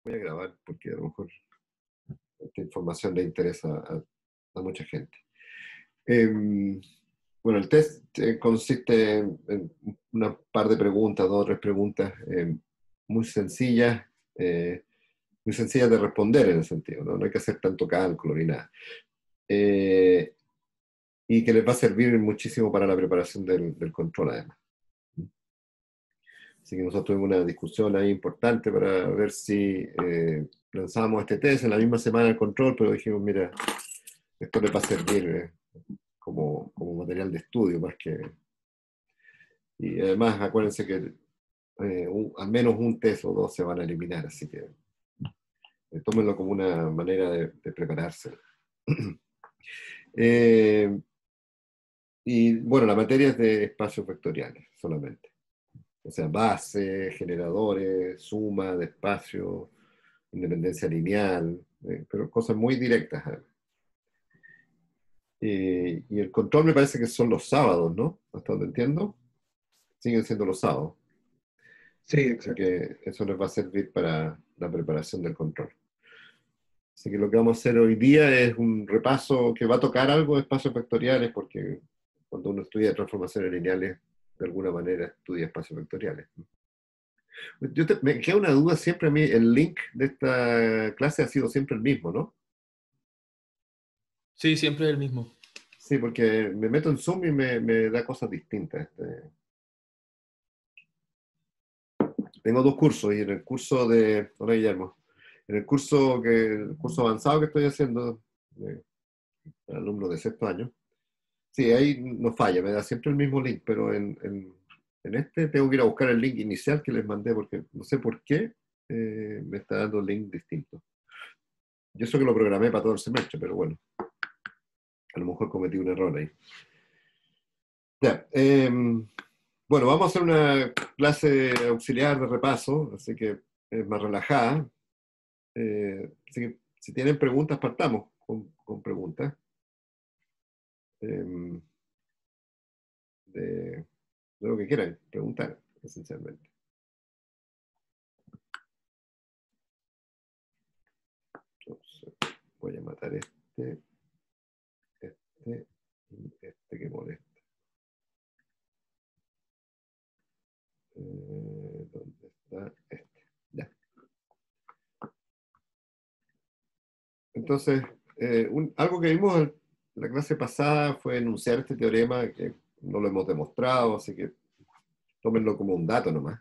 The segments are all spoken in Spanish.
voy a grabar porque a lo mejor esta información le interesa a mucha gente. Bueno, el test consiste en una par de preguntas, dos o tres preguntas muy sencillas, eh, muy sencillas de responder en el sentido, ¿no? No hay que hacer tanto cálculo ni nada. Eh, y que les va a servir muchísimo para la preparación del control además. Así que nosotros tuvimos una discusión ahí importante para ver si lanzábamos este test en la misma semana del control, pero dijimos, mira, esto les va a servir como material de estudio más que... Y además acuérdense que al menos un test o dos se van a eliminar, así que tómenlo como una manera de prepararse. Y bueno, la materia es de espacios vectoriales solamente. O sea, base, generadores, suma de espacio, independencia lineal, pero cosas muy directas. Y el control me parece que son los sábados, ¿no? Hasta donde entiendo, siguen siendo los sábados. Sí, Así exacto. que eso les va a servir para la preparación del control. Así que lo que vamos a hacer hoy día es un repaso que va a tocar algo de espacios vectoriales, porque cuando uno estudia transformaciones lineales, de alguna manera estudia espacios vectoriales. Me queda una duda siempre a mí, el link de esta clase ha sido siempre el mismo, ¿no? Sí, siempre es el mismo. Sí, porque me meto en Zoom y me da cosas distintas. Tengo dos cursos y en el curso de, hola Guillermo, en el curso avanzado que estoy haciendo, para alumnos de sexto año, sí, ahí no falla, me da siempre el mismo link, pero en este tengo que ir a buscar el link inicial que les mandé porque no sé por qué me está dando un link distinto. Yo eso que lo programé para todo el semestre, pero bueno, a lo mejor cometí un error ahí. Ya, bueno, vamos a hacer una clase auxiliar de repaso, así que es más relajada. Así que si tienen preguntas, partamos con preguntas. Eh, de, de lo que quieran preguntar, esencialmente. Entonces, voy a matar este y este que molesta. ¿Dónde está este? Ya. Entonces, algo que vimos en la clase pasada fue enunciar este teorema que no lo hemos demostrado, así que tómenlo como un dato nomás,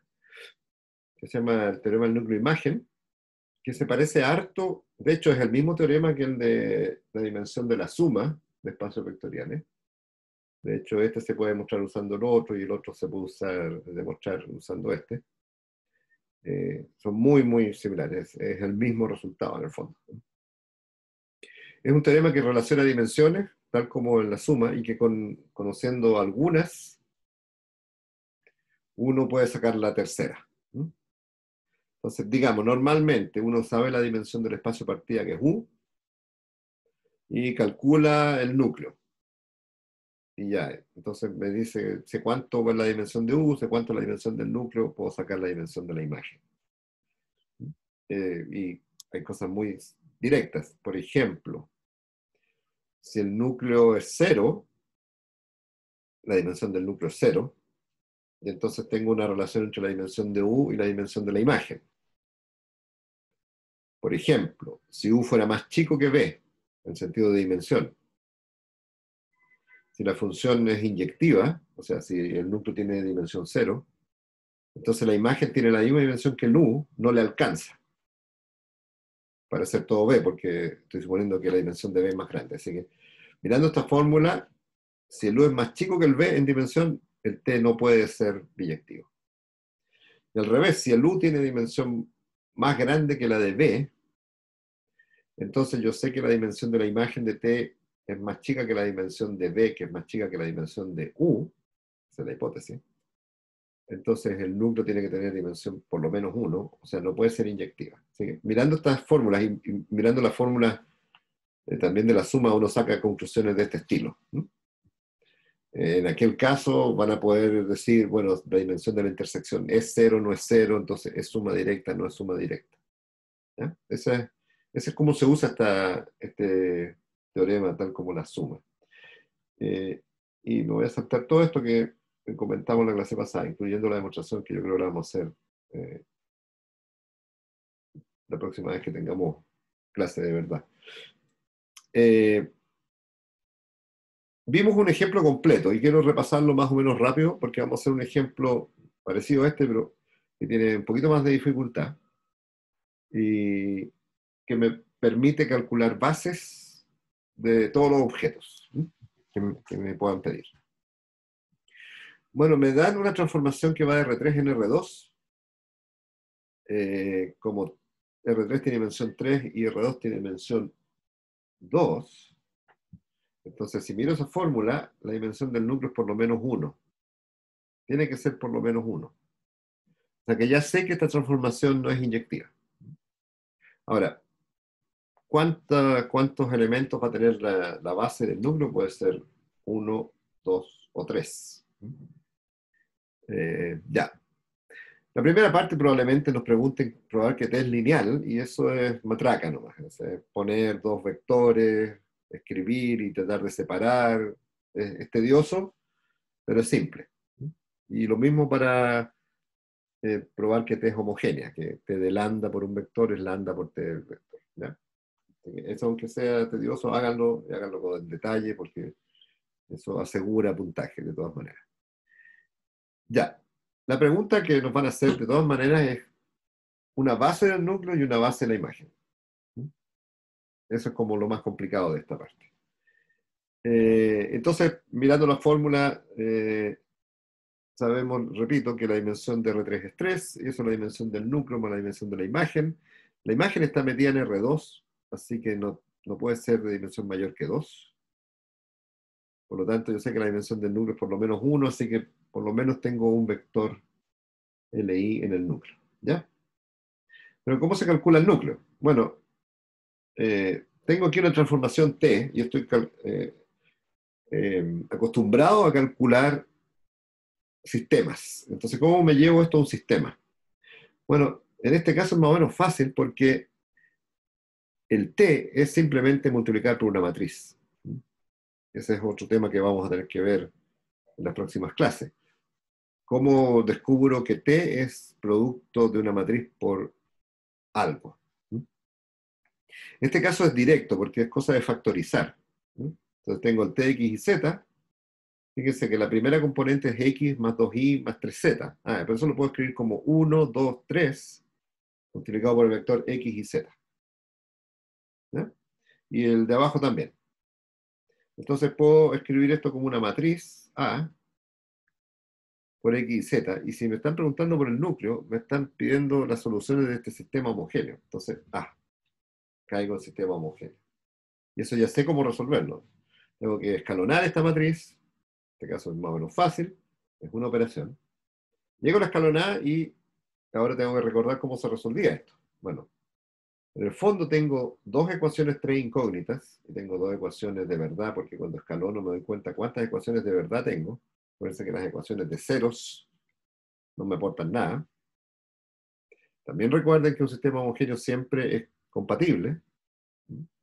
que se llama el teorema del núcleo imagen, que se parece harto, de hecho es el mismo teorema que el de la dimensión de la suma de espacios vectoriales. De hecho, este se puede demostrar usando el otro y el otro se puede demostrar usando este. Son muy, muy similares, es el mismo resultado en el fondo. Es un teorema que relaciona dimensiones, tal como en la suma, y que conociendo algunas, uno puede sacar la tercera. Entonces, digamos, normalmente uno sabe la dimensión del espacio partida, que es U, y calcula el núcleo. Y ya, entonces me dice, sé cuánto es la dimensión de U, sé cuánto es la dimensión del núcleo, puedo sacar la dimensión de la imagen. Y hay cosas muy directas. Por ejemplo, si el núcleo es cero, la dimensión del núcleo es cero, y entonces tengo una relación entre la dimensión de U y la dimensión de la imagen. Por ejemplo, si U fuera más chico que B, en sentido de dimensión, si la función es inyectiva, o sea, si el núcleo tiene dimensión cero, entonces la imagen tiene la misma dimensión que el U, no le alcanza para hacer todo B, porque estoy suponiendo que la dimensión de B es más grande. Así que, mirando esta fórmula, si el U es más chico que el B en dimensión, el T no puede ser biyectivo. Y al revés, si el U tiene dimensión más grande que la de B, entonces yo sé que la dimensión de la imagen de T es más chica que la dimensión de B, que es más chica que la dimensión de U, esa es la hipótesis. Entonces el núcleo tiene que tener dimensión por lo menos 1, o sea, no puede ser inyectiva. Así que, mirando estas fórmulas y mirando las fórmulas también de la suma, uno saca conclusiones de este estilo. En aquel caso van a poder decir, bueno, la dimensión de la intersección es cero, no es cero, entonces es suma directa, no es suma directa. ¿Ya? Ese es cómo se usa este teorema, tal como la suma. Y me voy a saltar todo esto que comentamos en la clase pasada, incluyendo la demostración que yo creo que la vamos a hacer la próxima vez que tengamos clase de verdad. Vimos un ejemplo completo y quiero repasarlo más o menos rápido porque vamos a hacer un ejemplo parecido a este, pero que tiene un poquito más de dificultad y que me permite calcular bases de todos los objetos que me puedan pedir. Bueno, me dan una transformación que va de R3 en R2, como R3 tiene dimensión 3 y R2 tiene dimensión 2. Entonces, si miro esa fórmula, la dimensión del núcleo es por lo menos 1. Tiene que ser por lo menos 1. O sea que ya sé que esta transformación no es inyectiva. Ahora, ¿cuántos elementos va a tener la base del núcleo? Puede ser 1, 2 o 3. Ya. La primera parte probablemente nos pregunten probar que T es lineal, y eso es matraca nomás. O sea, poner dos vectores, escribir y tratar de separar. Es tedioso, pero es simple. Y lo mismo para probar que T es homogénea, que T de lambda por un vector es lambda por T del vector. ¿Ya? Eso, aunque sea tedioso, háganlo y háganlo con detalle, porque eso asegura puntaje de todas maneras. Ya. La pregunta que nos van a hacer de todas maneras es una base del núcleo y una base de la imagen. Eso es como lo más complicado de esta parte. Entonces, mirando la fórmula, sabemos, repito, que la dimensión de R3 es 3, y eso es la dimensión del núcleo más la dimensión de la imagen. La imagen está metida en R2, así que no puede ser de dimensión mayor que 2. Por lo tanto, yo sé que la dimensión del núcleo es por lo menos 1, así que por lo menos tengo un vector LI en el núcleo. ¿Ya? Pero ¿cómo se calcula el núcleo? Bueno, tengo aquí una transformación T y estoy acostumbrado a calcular sistemas. Entonces, ¿cómo me llevo esto a un sistema? Bueno, en este caso es más o menos fácil porque el T es simplemente multiplicar por una matriz. Ese es otro tema que vamos a tener que ver en las próximas clases. ¿Cómo descubro que T es producto de una matriz por algo? En este caso es directo porque es cosa de factorizar. Entonces tengo el T, X y Z. Fíjense que la primera componente es X más 2Y más 3Z. Pero eso lo puedo escribir como 1, 2, 3, multiplicado por el vector X y Z. ¿Ya? Y el de abajo también. Entonces puedo escribir esto como una matriz A por X y Z. Y si me están preguntando por el núcleo, me están pidiendo las soluciones de este sistema homogéneo. Entonces, caigo en sistema homogéneo. Y eso ya sé cómo resolverlo. Tengo que escalonar esta matriz. En este caso es más o menos fácil. Es una operación. Llego a la escalonada y ahora tengo que recordar cómo se resolvía esto. Bueno, en el fondo tengo dos ecuaciones 3 incógnitas, y tengo dos ecuaciones de verdad, porque cuando escalono me doy cuenta cuántas ecuaciones de verdad tengo. Acuérdense que las ecuaciones de ceros no me aportan nada. También recuerden que un sistema homogéneo siempre es compatible,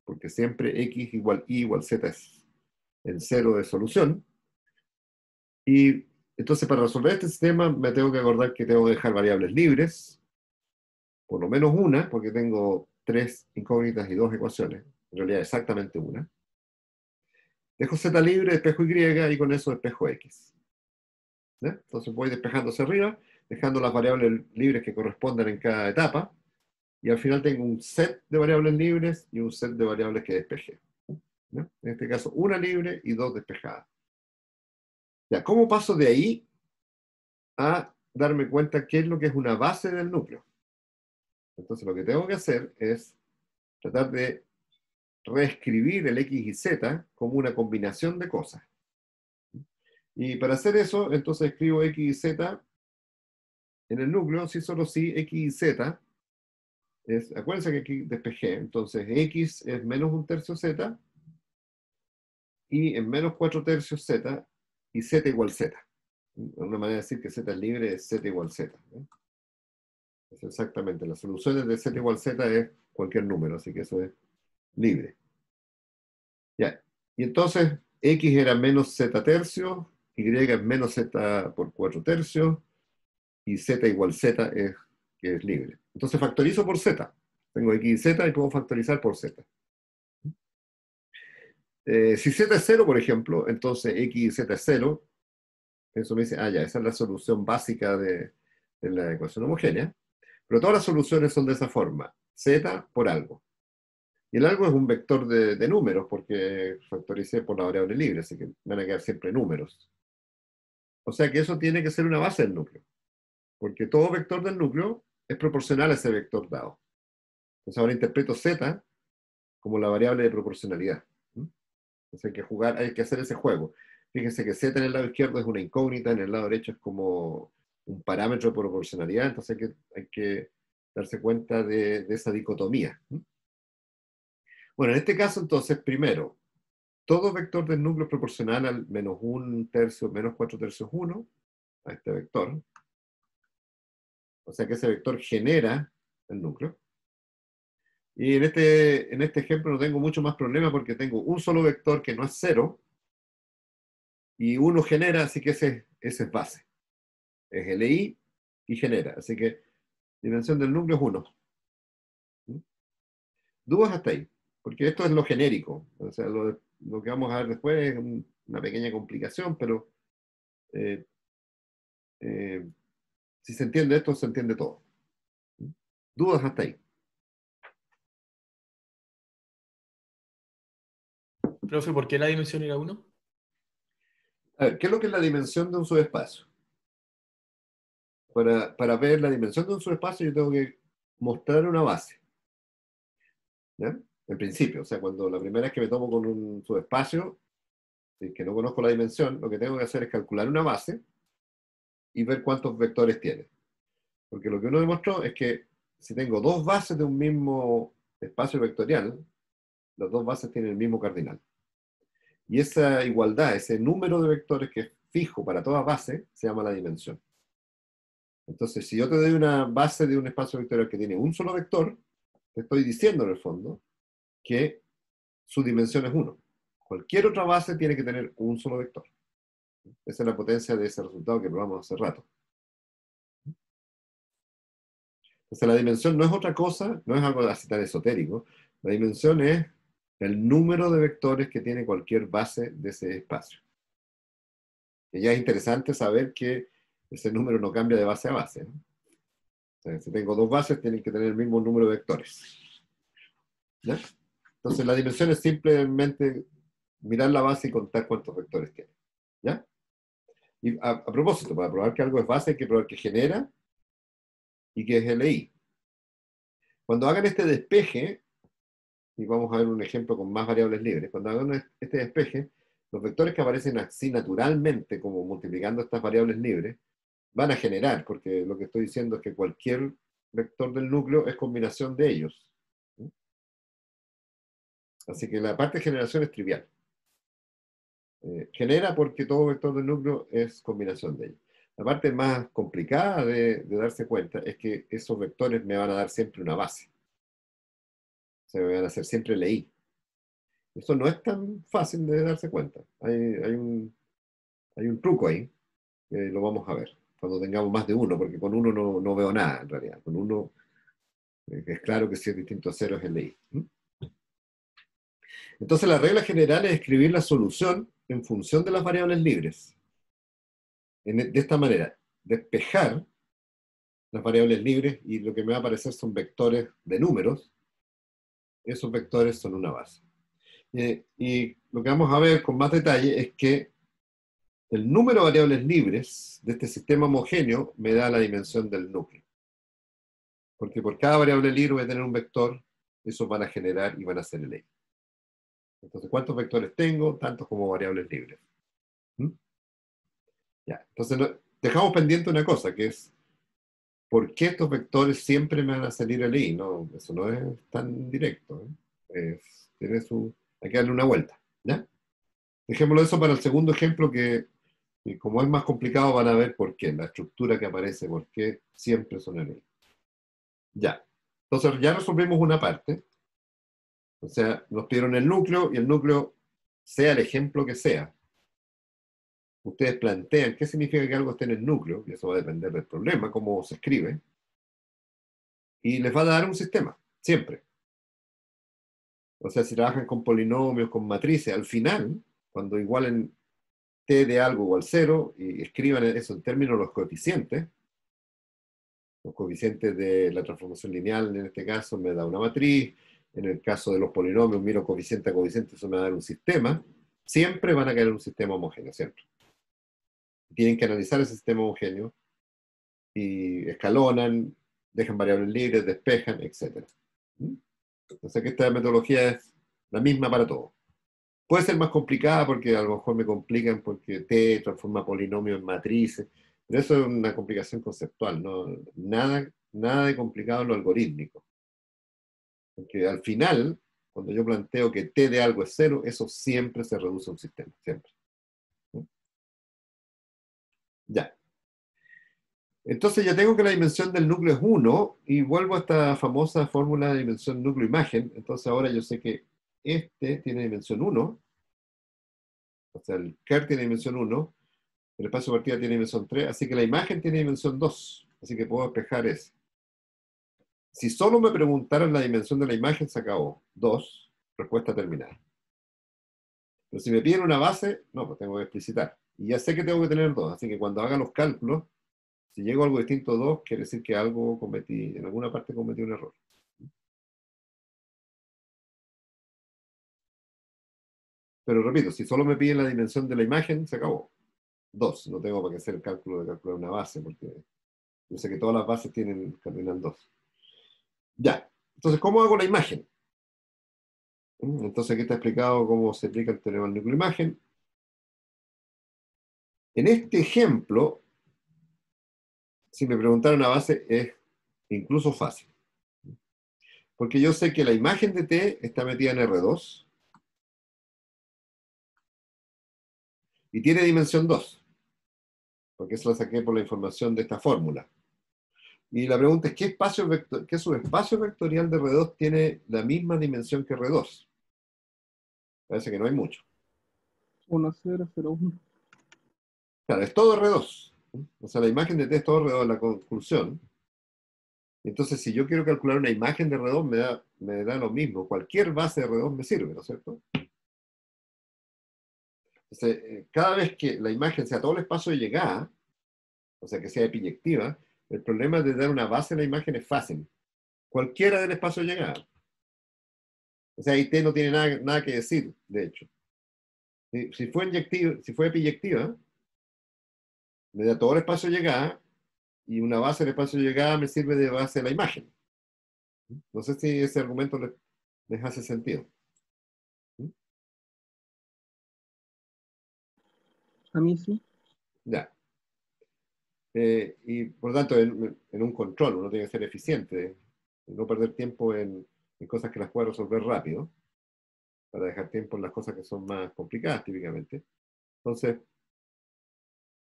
porque siempre X igual Y igual Z es en cero de solución. Y entonces para resolver este sistema me tengo que acordar que tengo que dejar variables libres, por lo menos una, porque tengo tres incógnitas y dos ecuaciones, en realidad exactamente una. Dejo Z libre, despejo Y y con eso despejo X. ¿Ya? Entonces voy despejando hacia arriba, dejando las variables libres que correspondan en cada etapa, y al final tengo un set de variables libres y un set de variables que despejé. ¿Ya? En este caso, una libre y dos despejadas. Ya, ¿cómo paso de ahí a darme cuenta qué es lo que es una base del núcleo? Entonces lo que tengo que hacer es tratar de reescribir el X y Z como una combinación de cosas. Y para hacer eso, entonces escribo X y Z en el núcleo, si solo si X y Z acuérdense que aquí despejé, entonces X es menos un tercio Z, y en menos 4 tercios Z, y Z igual Z. Una manera de decir que Z es libre es Z igual Z. Es exactamente, las soluciones de Z igual Z es cualquier número, así que eso es libre. Ya. Y entonces x era menos z tercios, y es menos z por 4 tercios, y z igual z que es libre. Entonces factorizo por z. Tengo x y z y puedo factorizar por z. Si z es 0, por ejemplo, entonces x y z es 0. Eso me dice, ya, esa es la solución básica de la ecuación homogénea. Pero todas las soluciones son de esa forma. Z por algo. Y el algo es un vector de números, porque factoricé por la variable libre, así que van a quedar siempre números. O sea que eso tiene que ser una base del núcleo, porque todo vector del núcleo es proporcional a ese vector dado. Entonces ahora interpreto z como la variable de proporcionalidad. Entonces hay que hacer ese juego. Fíjense que z en el lado izquierdo es una incógnita, en el lado derecho es como un parámetro de proporcionalidad, entonces hay que darse cuenta de esa dicotomía. Bueno, en este caso entonces, primero, todo vector del núcleo es proporcional al menos 1 tercio, menos 4 tercios 1, a este vector. O sea que ese vector genera el núcleo. Y en este ejemplo no tengo mucho más problema porque tengo un solo vector que no es 0, y 1 genera, así que ese es base. Es LI y genera. Así que dimensión del núcleo es 1. Dudas hasta ahí, porque esto es lo genérico. O sea, lo que vamos a ver después es una pequeña complicación, pero eh, eh, si se entiende esto, se entiende todo. Dudas hasta ahí. Profe, ¿por qué la dimensión era 1? A ver, ¿qué es lo que es la dimensión de un subespacio? Para ver la dimensión de un subespacio yo tengo que mostrar una base. ¿Ya? En principio, o sea, cuando la primera vez que me tomo con un subespacio, si es que no conozco la dimensión, lo que tengo que hacer es calcular una base y ver cuántos vectores tiene. Porque lo que uno demostró es que si tengo dos bases de un mismo espacio vectorial, las dos bases tienen el mismo cardinal. Y esa igualdad, ese número de vectores que es fijo para toda base, se llama la dimensión. Entonces, si yo te doy una base de un espacio vectorial que tiene un solo vector, te estoy diciendo en el fondo que su dimensión es 1. Cualquier otra base tiene que tener un solo vector. Esa es la potencia de ese resultado que probamos hace rato. Entonces la dimensión no es otra cosa, no es algo así tan esotérico. La dimensión es el número de vectores que tiene cualquier base de ese espacio. Y ya es interesante saber que ese número no cambia de base a base, ¿no? O sea, si tengo dos bases, tienen que tener el mismo número de vectores. ¿Ya? Entonces la dimensión es simplemente mirar la base y contar cuántos vectores tiene. ¿Ya? Y a propósito, para probar que algo es base, hay que probar que genera y que es LI. Cuando hagan este despeje, y vamos a ver un ejemplo con más variables libres, cuando hagan este despeje, los vectores que aparecen así naturalmente, como multiplicando estas variables libres, van a generar, porque lo que estoy diciendo es que cualquier vector del núcleo es combinación de ellos. Así que la parte de generación es trivial. Genera porque todo vector del núcleo es combinación de ellos. La parte más complicada de darse cuenta es que esos vectores me van a dar siempre una base. O sea, me van a hacer siempre LI. Eso no es tan fácil de darse cuenta. Hay un truco ahí, que lo vamos a ver cuando tengamos más de uno, porque con uno no veo nada en realidad. Con uno es claro que si es distinto a cero es LI. Entonces la regla general es escribir la solución en función de las variables libres. De esta manera, despejar las variables libres y lo que me va a aparecer son vectores de números. Esos vectores son una base. Y lo que vamos a ver con más detalle es que el número de variables libres de este sistema homogéneo me da la dimensión del núcleo. Porque por cada variable libre voy a tener un vector, esos van a generar y van a ser el E. Entonces, ¿cuántos vectores tengo? Tantos como variables libres. ¿Mm? Ya, entonces dejamos pendiente una cosa, que es ¿por qué estos vectores siempre me van a salir el I? No, eso no es tan directo, ¿eh? Hay que darle una vuelta, ¿ya? Dejémoslo eso para el segundo ejemplo que como es más complicado van a ver por qué, la estructura que aparece, por qué siempre son el I. Ya. Entonces ya resolvimos una parte, o sea, nos pidieron el núcleo y el núcleo, sea el ejemplo que sea, ustedes plantean qué significa que algo esté en el núcleo, y eso va a depender del problema, cómo se escribe, y les va a dar un sistema, siempre. O sea, si trabajan con polinomios, con matrices, al final, cuando igualen t de algo igual cero, y escriban eso en términos de los coeficientes de la transformación lineal, en este caso, me da una matriz, en el caso de los polinomios, miro coeficiente a coeficiente, eso me va a dar un sistema, siempre van a caer en un sistema homogéneo, siempre. Tienen que analizar ese sistema homogéneo, y escalonan, dejan variables libres, despejan, etc. O sea que esta metodología es la misma para todos. Puede ser más complicada porque a lo mejor me complican porque T transforma polinomios en matrices, pero eso es una complicación conceptual, ¿no? Nada de complicado en lo algorítmico. Porque al final, cuando yo planteo que T de algo es cero, eso siempre se reduce a un sistema, siempre. Ya. Entonces ya tengo que la dimensión del núcleo es 1 y vuelvo a esta famosa fórmula de dimensión núcleo-imagen. Entonces ahora yo sé que este tiene dimensión 1, o sea, el ker tiene dimensión 1, el espacio de partida tiene dimensión 3, así que la imagen tiene dimensión 2, así que puedo despejar ese. Si solo me preguntaran la dimensión de la imagen, se acabó. 2, respuesta terminada. Pero si me piden una base, no, pues tengo que explicitar. Y ya sé que tengo que tener 2, así que cuando haga los cálculos, si llego a algo distinto a 2, quiere decir que algo cometí, en alguna parte cometí un error. Pero repito, si solo me piden la dimensión de la imagen, se acabó. 2, no tengo para qué hacer el cálculo de calcular una base, porque yo sé que todas las bases terminan 2. Ya, entonces, ¿cómo hago la imagen? Entonces aquí está explicado cómo se aplica el teorema del núcleo imagen. En este ejemplo, si me preguntaran una base, es incluso fácil. Porque yo sé que la imagen de T está metida en R2 y tiene dimensión 2, porque eso la saqué por la información de esta fórmula. Y la pregunta es, ¿qué subespacio vectorial de R2 tiene la misma dimensión que R2? Parece que no hay mucho. 1, 0, 0, 1. Claro, es todo R2. O sea, la imagen de T es todo R2 en la conclusión. Entonces, si yo quiero calcular una imagen de R2, me da lo mismo. Cualquier base de R2 me sirve, ¿no es cierto? Entonces, cada vez que la imagen sea todo el espacio de llegada, o sea, que sea epiyectiva, el problema de dar una base a la imagen es fácil. Cualquiera del espacio de llegada. O sea, ahí T no tiene nada que decir, de hecho. Si fue epiyectiva, me da todo el espacio de llegada, y una base del espacio de llegada me sirve de base a la imagen. No sé si ese argumento les hace sentido. A mí sí. Ya. Y por lo tanto, en un control uno tiene que ser eficiente, no perder tiempo en cosas que las puede resolver rápido, para dejar tiempo en las cosas que son más complicadas típicamente. Entonces,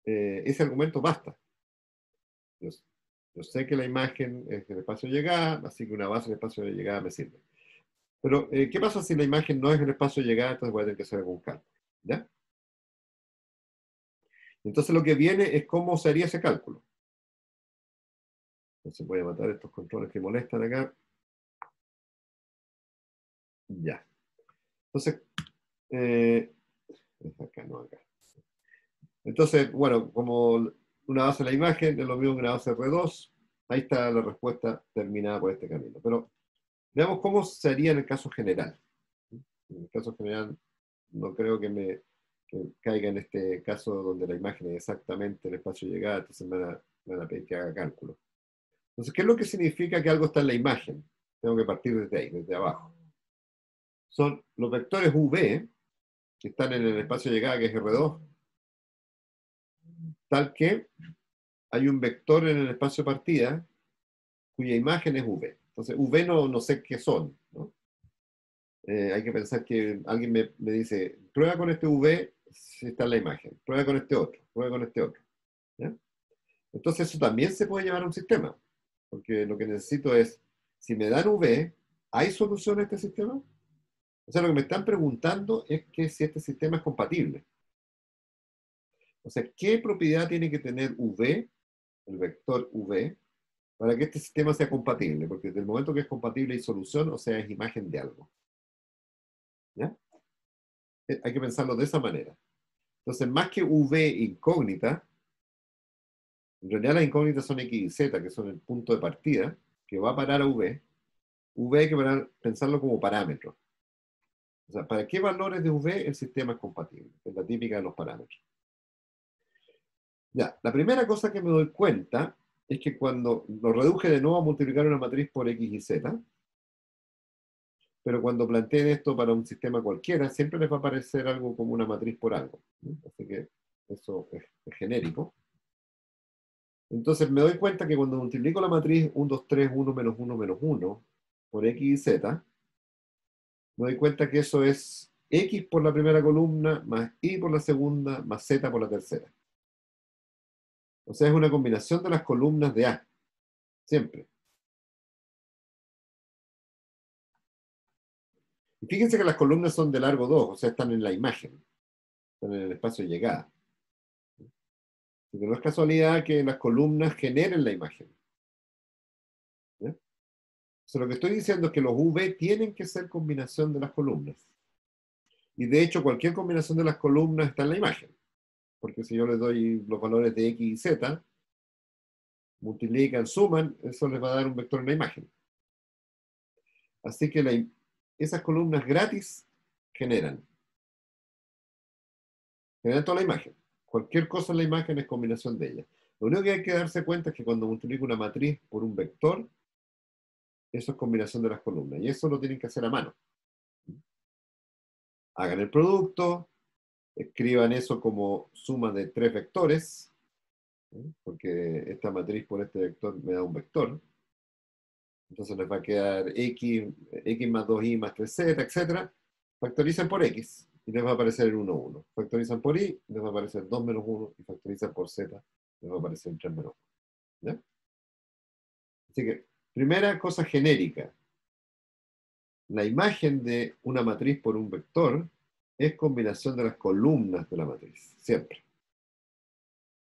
ese argumento basta. Yo, yo sé que la imagen es el espacio de llegada, así que una base del espacio de llegada me sirve. Pero, ¿qué pasa si la imagen no es el espacio de llegada? Entonces voy a tener que hacer algún cálculo. ¿Ya? Entonces lo que viene es cómo se haría ese cálculo. Entonces voy a matar estos controles que molestan acá. Ya. Entonces, acá, no acá. Entonces, bueno, como una base de la imagen es lo mismo que una base R2, ahí está la respuesta terminada por este camino. Pero veamos cómo sería en el caso general. En el caso general, no creo que caiga en este caso donde la imagen es exactamente el espacio de llegada, entonces me van a pedir que haga cálculo. Entonces, ¿qué es lo que significa que algo está en la imagen? Tengo que partir desde ahí, desde abajo. Son los vectores V, que están en el espacio de llegada, que es R2, tal que hay un vector en el espacio de partida cuya imagen es V. Entonces, V no sé qué son, ¿no? Hay que pensar que alguien me dice, prueba con este V si está en la imagen, prueba con este otro, prueba con este otro. ¿Ya? Entonces, eso también se puede llevar a un sistema, porque lo que necesito es si me dan V, ¿hay solución a este sistema? O sea, lo que me están preguntando es que si este sistema es compatible. O sea, ¿qué propiedad tiene que tener V, el vector V, para que este sistema sea compatible? Porque desde el momento que es compatible hay solución, o sea, es imagen de algo. ¿Ya? Hay que pensarlo de esa manera. Entonces, más que V incógnita, en realidad las incógnitas son X y Z, que son el punto de partida, que va a parar a V. V hay que pensarlo como parámetro. O sea, ¿para qué valores de V el sistema es compatible? Es la típica de los parámetros. Ya, la primera cosa que me doy cuenta es que cuando lo reduje de nuevo a multiplicar una matriz por X y Z, pero cuando planteen esto para un sistema cualquiera, siempre les va a aparecer algo como una matriz por algo, ¿no? Así que eso es genérico. Entonces me doy cuenta que cuando multiplico la matriz 1, 2, 3, 1, menos 1, menos 1 por X y Z, me doy cuenta que eso es X por la primera columna, más Y por la segunda, más Z por la tercera. O sea, es una combinación de las columnas de A, siempre. Y fíjense que las columnas son de largo 2, o sea, están en la imagen, están en el espacio de llegada. Porque no es casualidad que las columnas generen la imagen. ¿Ya? O sea, lo que estoy diciendo es que los V tienen que ser combinación de las columnas. Y de hecho, cualquier combinación de las columnas está en la imagen. Porque si yo les doy los valores de X y Z, multiplican, suman, eso les va a dar un vector en la imagen. Así que esas columnas gratis generan toda la imagen. Cualquier cosa en la imagen es combinación de ellas. Lo único que hay que darse cuenta es que cuando multiplico una matriz por un vector, eso es combinación de las columnas. Y eso lo tienen que hacer a mano. Hagan el producto, escriban eso como suma de 3 vectores, ¿sí? Porque esta matriz por este vector me da un vector. Entonces les va a quedar X más 2Y más 3Z, etc. Factorizan por X y les va a aparecer el 1, 1. Factorizan por Y, les va a aparecer 2 menos 1. Y factorizan por Z, les va a aparecer 3 menos 1. ¿Ya? Así que, primera cosa genérica. La imagen de una matriz por un vector es combinación de las columnas de la matriz, siempre.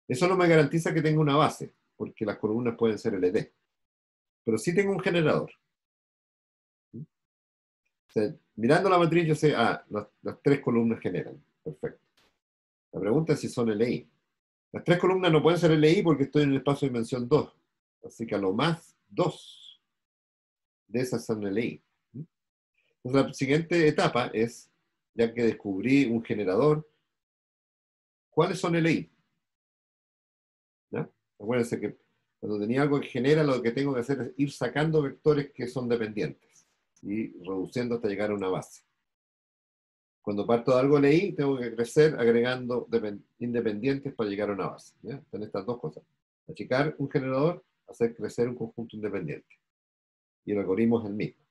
Eso no me garantiza que tenga una base, porque las columnas pueden ser LD. Pero sí tengo un generador. O sea, mirando la matriz yo sé, las 3 columnas generan. Perfecto. La pregunta es si son LI. Las 3 columnas no pueden ser LI porque estoy en el espacio de dimensión 2. Así que a lo más 2 de esas son LI. Entonces la siguiente etapa es, ya que descubrí un generador, ¿cuáles son LI? ¿Ya? Acuérdense que cuando tenía algo que genera, lo que tengo que hacer es ir sacando vectores que son dependientes y reduciendo hasta llegar a una base. Cuando parto de algo LI, tengo que crecer agregando independientes para llegar a una base. ¿Ya? Están estas dos cosas. Achicar un generador, hacer crecer un conjunto independiente. Y el algoritmo es el mismo.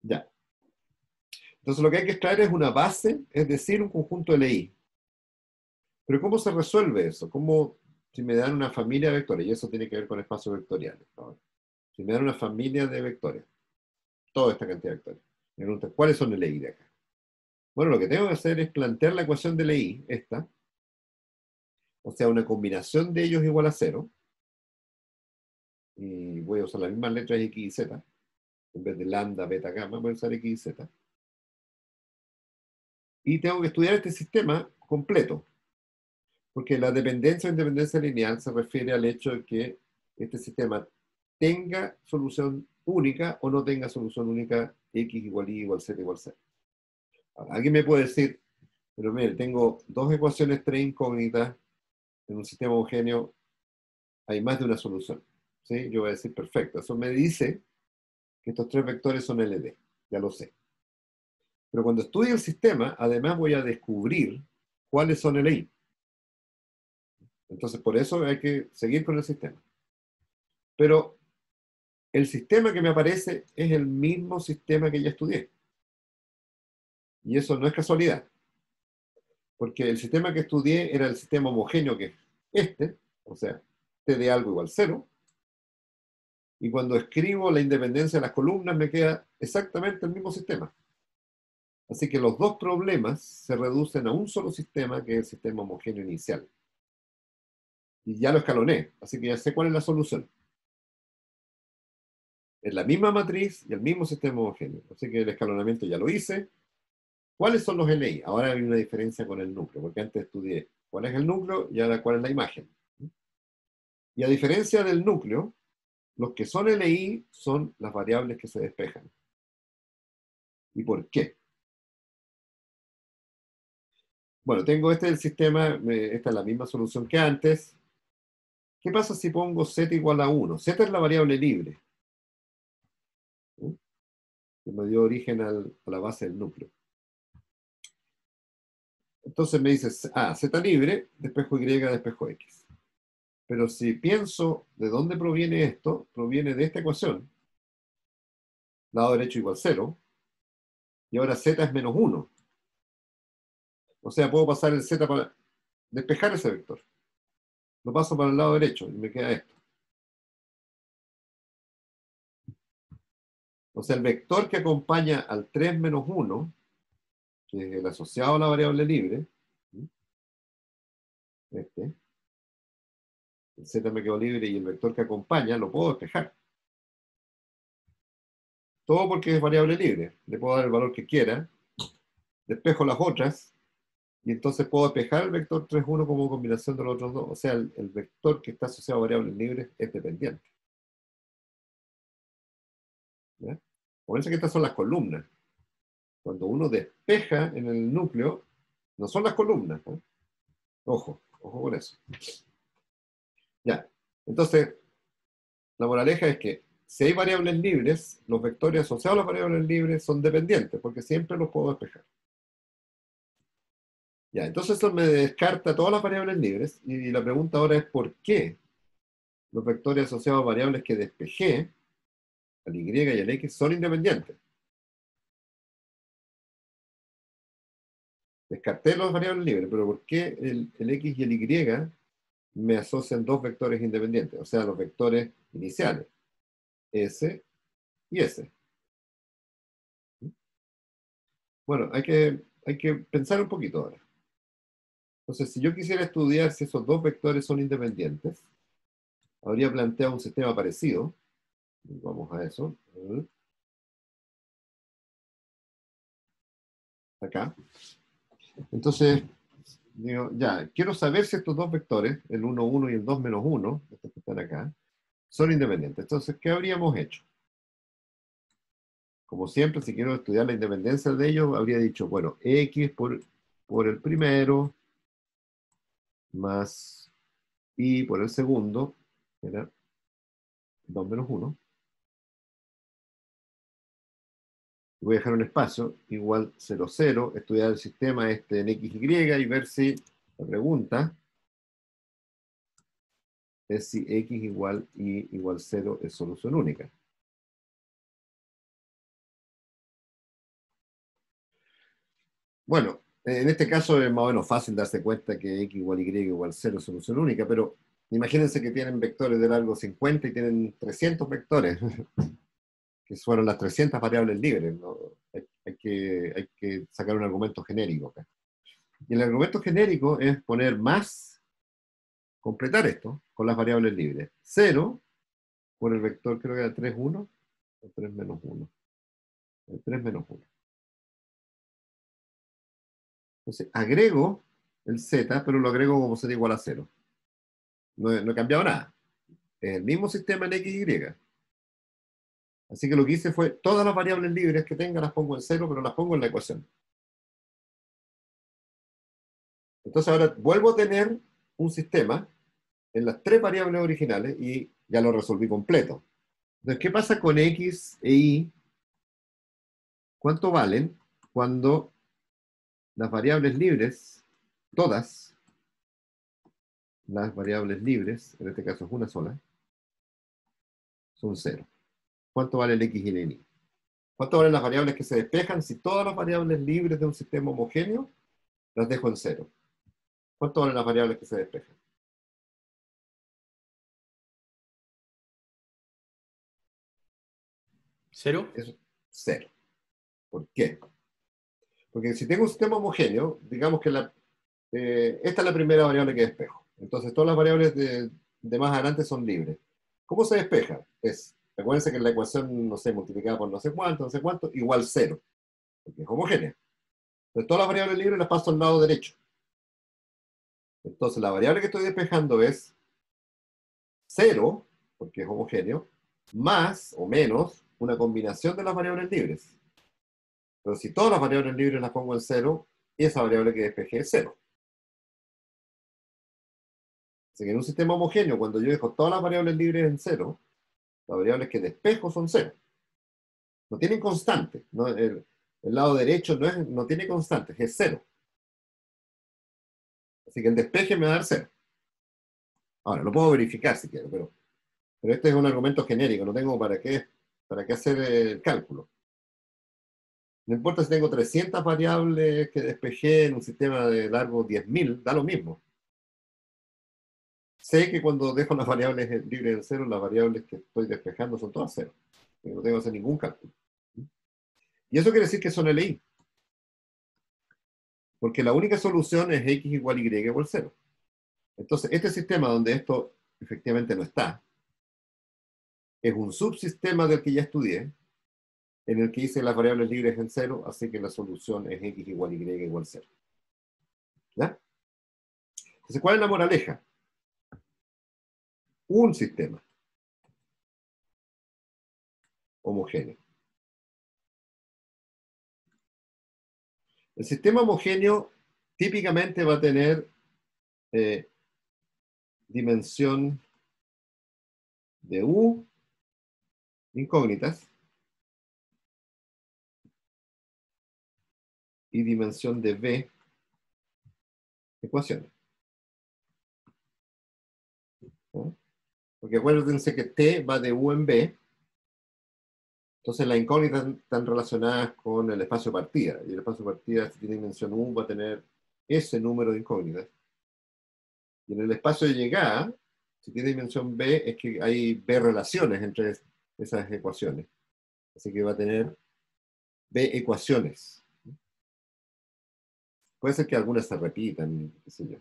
Ya. Entonces lo que hay que extraer es una base, es decir, un conjunto LI. Pero ¿cómo se resuelve eso? ¿Cómo, si me dan una familia de vectores? Y eso tiene que ver con espacios vectoriales, ¿no? Si me dan una familia de vectores, toda esta cantidad de vectores, me preguntan, ¿cuáles son LI de acá? Bueno, lo que tengo que hacer es plantear la ecuación de LI, esta, o sea, una combinación de ellos igual a 0, y voy a usar las mismas letras X y Z, en vez de lambda, beta, gamma, voy a usar X y Z. Y tengo que estudiar este sistema completo, porque la dependencia o independencia lineal se refiere al hecho de que este sistema tenga solución única o no tenga solución única, X igual Y igual Z igual Z. Ahora, alguien me puede decir, pero mire, tengo dos ecuaciones, 3 incógnitas, en un sistema homogéneo hay más de una solución. ¿Sí? Yo voy a decir, perfecto, eso me dice que estos 3 vectores son LD, ya lo sé. Pero cuando estudie el sistema, además voy a descubrir cuáles son LI. Entonces, por eso hay que seguir con el sistema. Pero el sistema que me aparece es el mismo sistema que ya estudié. Y eso no es casualidad. Porque el sistema que estudié era el sistema homogéneo que es este, o sea, T de algo igual 0. y cuando escribo la independencia de las columnas me queda exactamente el mismo sistema. Así que los dos problemas se reducen a un solo sistema, que es el sistema homogéneo inicial. Y ya lo escaloné, así que ya sé cuál es la solución. Es la misma matriz y el mismo sistema homogéneo. Así que el escalonamiento ya lo hice. ¿Cuáles son los LI? Ahora hay una diferencia con el núcleo, porque antes estudié cuál es el núcleo y ahora cuál es la imagen. Y a diferencia del núcleo, los que son LI son las variables que se despejan. ¿Y por qué? Bueno, tengo este del sistema, esta es la misma solución que antes. ¿Qué pasa si pongo z igual a 1? Z es la variable libre, ¿sí? Que me dio origen a la base del núcleo. Entonces me dice, z libre, despejo y, despejo x. Pero si pienso de dónde proviene esto, proviene de esta ecuación. Lado derecho igual 0. Y ahora z es menos 1. O sea, puedo pasar el z para despejar ese vector. Lo paso para el lado derecho y me queda esto. O sea, el vector que acompaña al 3 menos 1, que es el asociado a la variable libre, este, el z me quedó libre y el vector que acompaña lo puedo despejar. Todo porque es variable libre. Le puedo dar el valor que quiera, despejo las otras, y entonces puedo despejar el vector 3, 1 como combinación de los otros dos. O sea, el vector que está asociado a variables libres es dependiente. ¿Ya? Acuérdense que estas son las columnas. Cuando uno despeja en el núcleo, no son las columnas, ¿no? Ojo con eso. Ya, entonces, la moraleja es que si hay variables libres, los vectores asociados a las variables libres son dependientes, porque siempre los puedo despejar. Ya, entonces eso me descarta todas las variables libres, y la pregunta ahora es ¿por qué los vectores asociados a variables que despejé, al y y al x, son independientes? Descarté las variables libres, pero ¿por qué el x y el y me asocian dos vectores independientes? O sea, los vectores iniciales, s y s. Bueno, hay que pensar un poquito ahora. Entonces, si yo quisiera estudiar si esos dos vectores son independientes, habría planteado un sistema parecido. Vamos a eso. Acá. Entonces, digo, ya, quiero saber si estos dos vectores, el 1, 1 y el 2 menos 1, estos que están acá, son independientes. Entonces, ¿qué habríamos hecho? Como siempre, si quiero estudiar la independencia de ellos, habría dicho, bueno, x por el primero, más y por el segundo, era 2 menos 1. Voy a dejar un espacio, igual 0, 0, estudiar el sistema este en x, y, y ver si la pregunta es si x igual y igual 0 es solución única. Bueno, en este caso es más o menos fácil darse cuenta que x igual y igual 0 es solución única, pero imagínense que tienen vectores de largo 50 y tienen 300 vectores, que fueron las 300 variables libres, ¿no? Hay que sacar un argumento genérico acá. Y el argumento genérico es poner más, completar esto con las variables libres. 0 por el vector, creo que era 3, 1, o 3 menos 1. El 3 menos 1. Entonces, agrego el z, pero lo agrego como z igual a 0. No he cambiado nada. Es el mismo sistema en x, y. Así que lo que hice fue, todas las variables libres que tenga las pongo en 0, pero las pongo en la ecuación. Entonces ahora vuelvo a tener un sistema en las tres variables originales y ya lo resolví completo. Entonces, ¿qué pasa con x e y? ¿Cuánto valen cuando las variables libres, todas las variables libres, en este caso es una sola, son 0? ¿Cuánto vale el x y el y? ¿Cuánto valen las variables que se despejan si todas las variables libres de un sistema homogéneo las dejo en 0? ¿Cuánto valen las variables que se despejan? ¿Cero? Es 0. ¿Por qué? Porque si tengo un sistema homogéneo, digamos que esta es la primera variable que despejo. Entonces todas las variables de más adelante son libres. ¿Cómo se despeja? Recuérdense que la ecuación, no sé, multiplicada por no sé cuánto, igual 0, porque es homogénea. Entonces todas las variables libres las paso al lado derecho. Entonces la variable que estoy despejando es 0, porque es homogéneo, más o menos una combinación de las variables libres. Pero si todas las variables libres las pongo en 0, esa variable que despejé es 0. Así que en un sistema homogéneo, cuando yo dejo todas las variables libres en 0, las variables que despejo son 0. No tienen constante. ¿No? El lado derecho no tiene constantes, es 0. Así que el despeje me va a dar 0. Ahora, lo puedo verificar si quiero, pero este es un argumento genérico, no tengo para qué hacer el cálculo. No importa si tengo 300 variables que despejé en un sistema de largo 10.000, da lo mismo. Sé que cuando dejo las variables libres en 0, las variables que estoy despejando son todas 0. No tengo que hacer ningún cálculo. Y eso quiere decir que son LI. Porque la única solución es x igual y igual 0. Entonces, este sistema donde esto efectivamente no está, es un subsistema del que ya estudié, en el que hice las variables libres en 0, así que la solución es x igual y igual 0. ¿Ya? Entonces, ¿cuál es la moraleja? Un sistema homogéneo. El sistema homogéneo típicamente va a tener dimensión de U incógnitas y dimensión de V ecuaciones. ¿No? Porque acuérdense que T va de U en B, entonces las incógnitas están relacionadas con el espacio de partida, y el espacio de partida, si tiene dimensión U, va a tener ese número de incógnitas. Y en el espacio de llegada, si tiene dimensión B, es que hay B relaciones entre esas ecuaciones. Así que va a tener B ecuaciones. Puede ser que algunas se repitan, qué sé yo.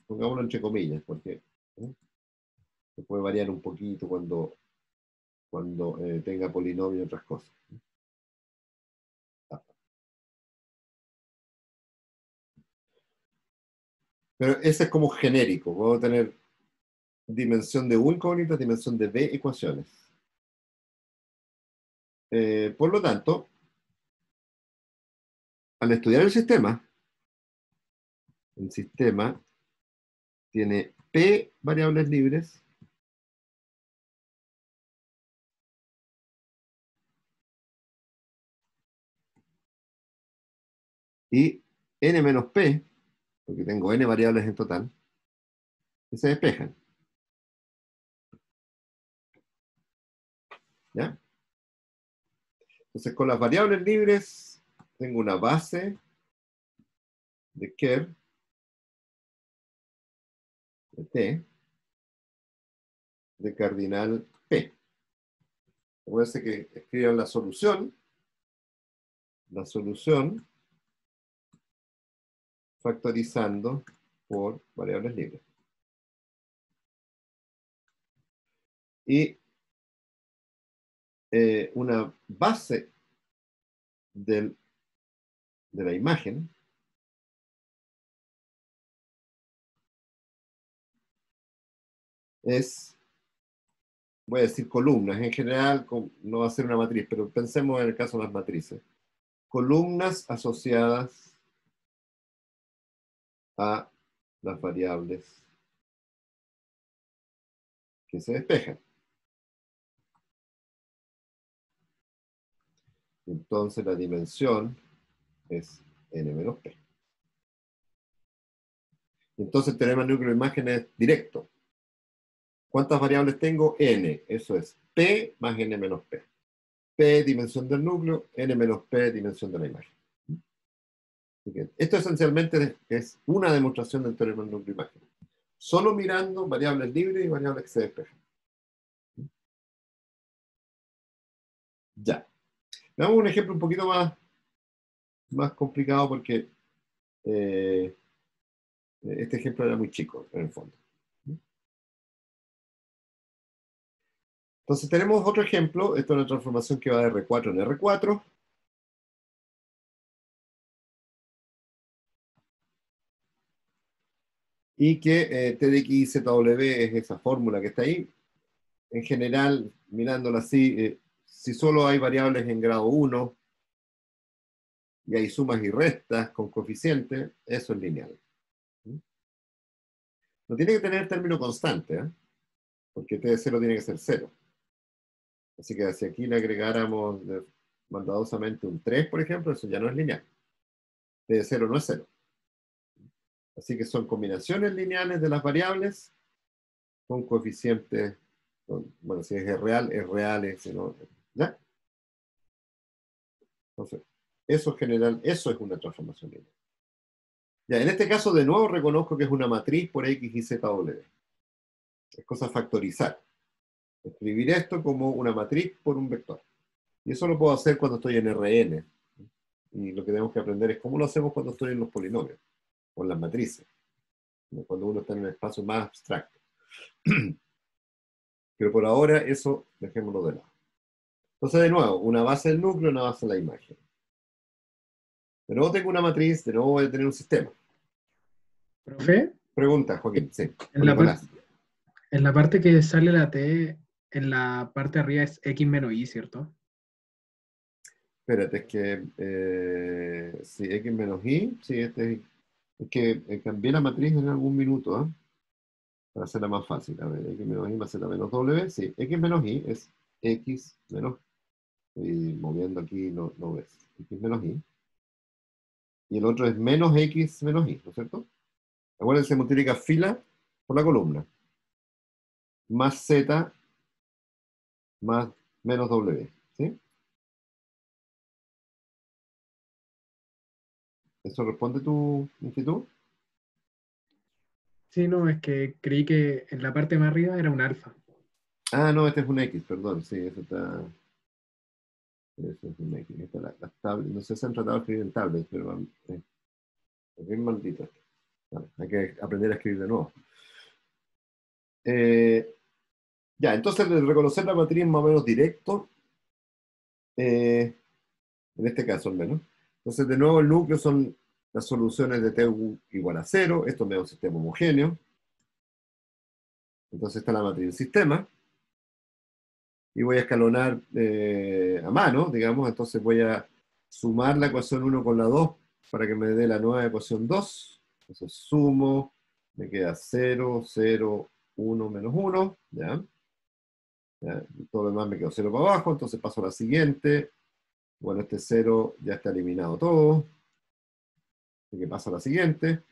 Pongámoslo entre comillas, porque se puede variar un poquito cuando tenga polinomio y otras cosas. Pero ese es como genérico. Vamos a tener dimensión de U incógnitas, dimensión de B ecuaciones. Por lo tanto, al estudiar el sistema tiene P variables libres y N menos P, porque tengo N variables en total, que se despejan. ¿Ya? Entonces, con las variables libres, tengo una base de Kerr de T de cardinal P. Acuérdense que escriban la solución factorizando por variables libres. Y una base de la imagen es, voy a decir columnas, en general no va a ser una matriz, pero pensemos en el caso de las matrices. Columnas asociadas a las variables que se despejan. Entonces la dimensión es n menos p. Entonces el teorema núcleo de imagen es directo. ¿Cuántas variables tengo? N. Eso es P más N menos P. P, dimensión del núcleo, N menos P, dimensión de la imagen. Esto esencialmente es una demostración del teorema del núcleo de imagen. Solo mirando variables libres y variables que se despejan. Ya. Veamos un ejemplo un poquito más complicado porque este ejemplo era muy chico, en el fondo. Entonces tenemos otro ejemplo. Esto es una transformación que va de R4 en R4. Y que T de X y ZW es esa fórmula que está ahí. En general, mirándola así, si solo hay variables en grado 1 y hay sumas y restas con coeficientes, eso es lineal. No tiene que tener término constante, ¿eh? Porque T de 0 tiene que ser 0. Así que si aquí le agregáramos maldadosamente un 3, por ejemplo, eso ya no es lineal. T de 0 no es 0. Así que son combinaciones lineales de las variables con coeficientes. Bueno, si es real, si no, ¿ya? Entonces, eso en general, eso es una transformación lineal. Ya, en este caso, de nuevo, reconozco que es una matriz por X y ZW. Es cosa factorizar. Escribir esto como una matriz por un vector. Y eso lo puedo hacer cuando estoy en Rn. Y lo que tenemos que aprender es cómo lo hacemos cuando estoy en los polinomios, o en las matrices, cuando uno está en un espacio más abstracto. Pero por ahora, eso dejémoslo de lado. Entonces, de nuevo, una base del núcleo, una base de la imagen. De nuevo tengo una matriz, de nuevo voy a tener un sistema. Profe, Pregunta, Joaquín, sí, o en Nicolás. en la parte que sale la T, en la parte de arriba es X menos Y, ¿cierto? Espérate, es que sí, X menos Y, sí, es que cambié la matriz en algún minuto, ¿ah? Para hacerla más fácil. A ver, X menos Y más Z menos W, sí, X menos Y es X menos, y moviendo aquí no ves, X menos Y, y el otro es menos X menos Y, ¿no es cierto? Acuérdense, se multiplica fila por la columna, más Z más menos W, ¿sí? ¿Eso responde tu inquietud? Sí, no, es que creí que en la parte más arriba era un alfa. Ah, no, este es un X, perdón, sí, eso es un X. Las tablets, no sé si han tratado de escribir en tablets, pero es bien maldito esto. Vale, hay que aprender a escribir de nuevo. Eh, ya, entonces el reconocer la matriz más o menos directo, en este caso al menos. Entonces, de nuevo, el núcleo son las soluciones de T igual a 0. Esto me da un sistema homogéneo. Entonces está la matriz del sistema. Y voy a escalonar a mano, digamos. Entonces voy a sumar la ecuación 1 con la 2 para que me dé la nueva ecuación 2. Entonces sumo, me queda 0, 0, 1, menos 1. ¿Ya? ¿Ya? Y todo lo demás me quedó 0 para abajo. Entonces paso a la siguiente. Bueno, este 0 ya está eliminado todo. Así que paso a la siguiente.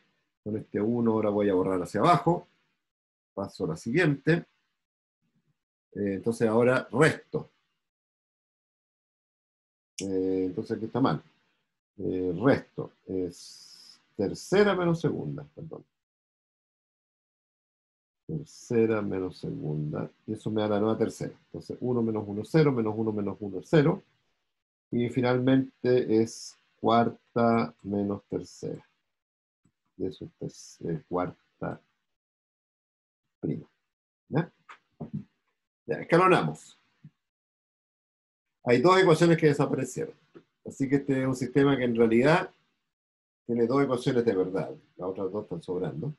Con este 1 ahora voy a borrar hacia abajo. Paso a la siguiente. Entonces ahora resto. Entonces aquí está mal. Resto es tercera menos segunda, perdón. Tercera menos segunda. Y eso me da la nueva tercera. Entonces 1 menos 1, 0, menos 1 menos 1 es 0. Y finalmente es cuarta menos tercera. Y eso es cuarta prima. ¿Ya? Ya, escalonamos. Hay dos ecuaciones que desaparecieron. Así que este es un sistema que en realidad tiene dos ecuaciones de verdad. Las otras dos están sobrando.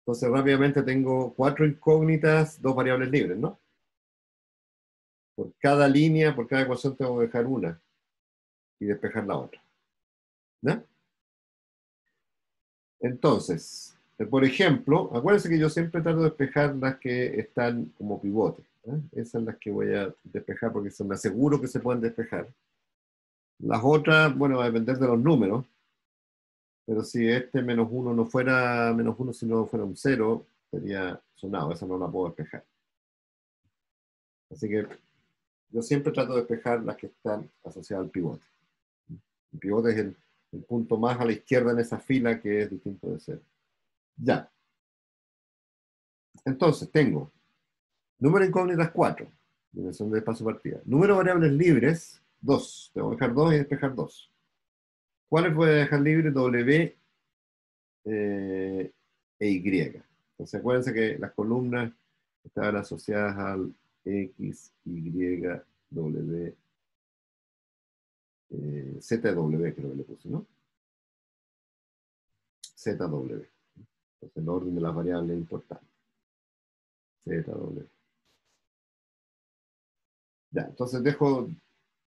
Entonces rápidamente tengo cuatro incógnitas, dos variables libres, ¿no? Por cada línea, por cada ecuación tengo que dejar una y despejar la otra. ¿Ya? Entonces, por ejemplo, acuérdense que yo siempre trato de despejar las que están como pivotes. Esas son las que voy a despejar porque me aseguro que se pueden despejar. Las otras, bueno, va a depender de los números, pero si este menos 1 no fuera menos 1, sino fuera un 0, sería sonado, esa no la puedo despejar. Así que yo siempre trato de despejar las que están asociadas al pivote. El pivote es el punto más a la izquierda en esa fila que es distinto de 0. Ya. Entonces tengo número de incógnitas 4. Dimensión de espacio partida. Número de variables libres, 2. Tengo que dejar 2 y despejar 2. ¿Cuáles voy a dejar libres? W e Y. Entonces acuérdense que las columnas estaban asociadas al X, Y, W, ZW creo que le puse, ¿no? ZW. Entonces el orden de las variables es importante. ZW. Ya, entonces dejo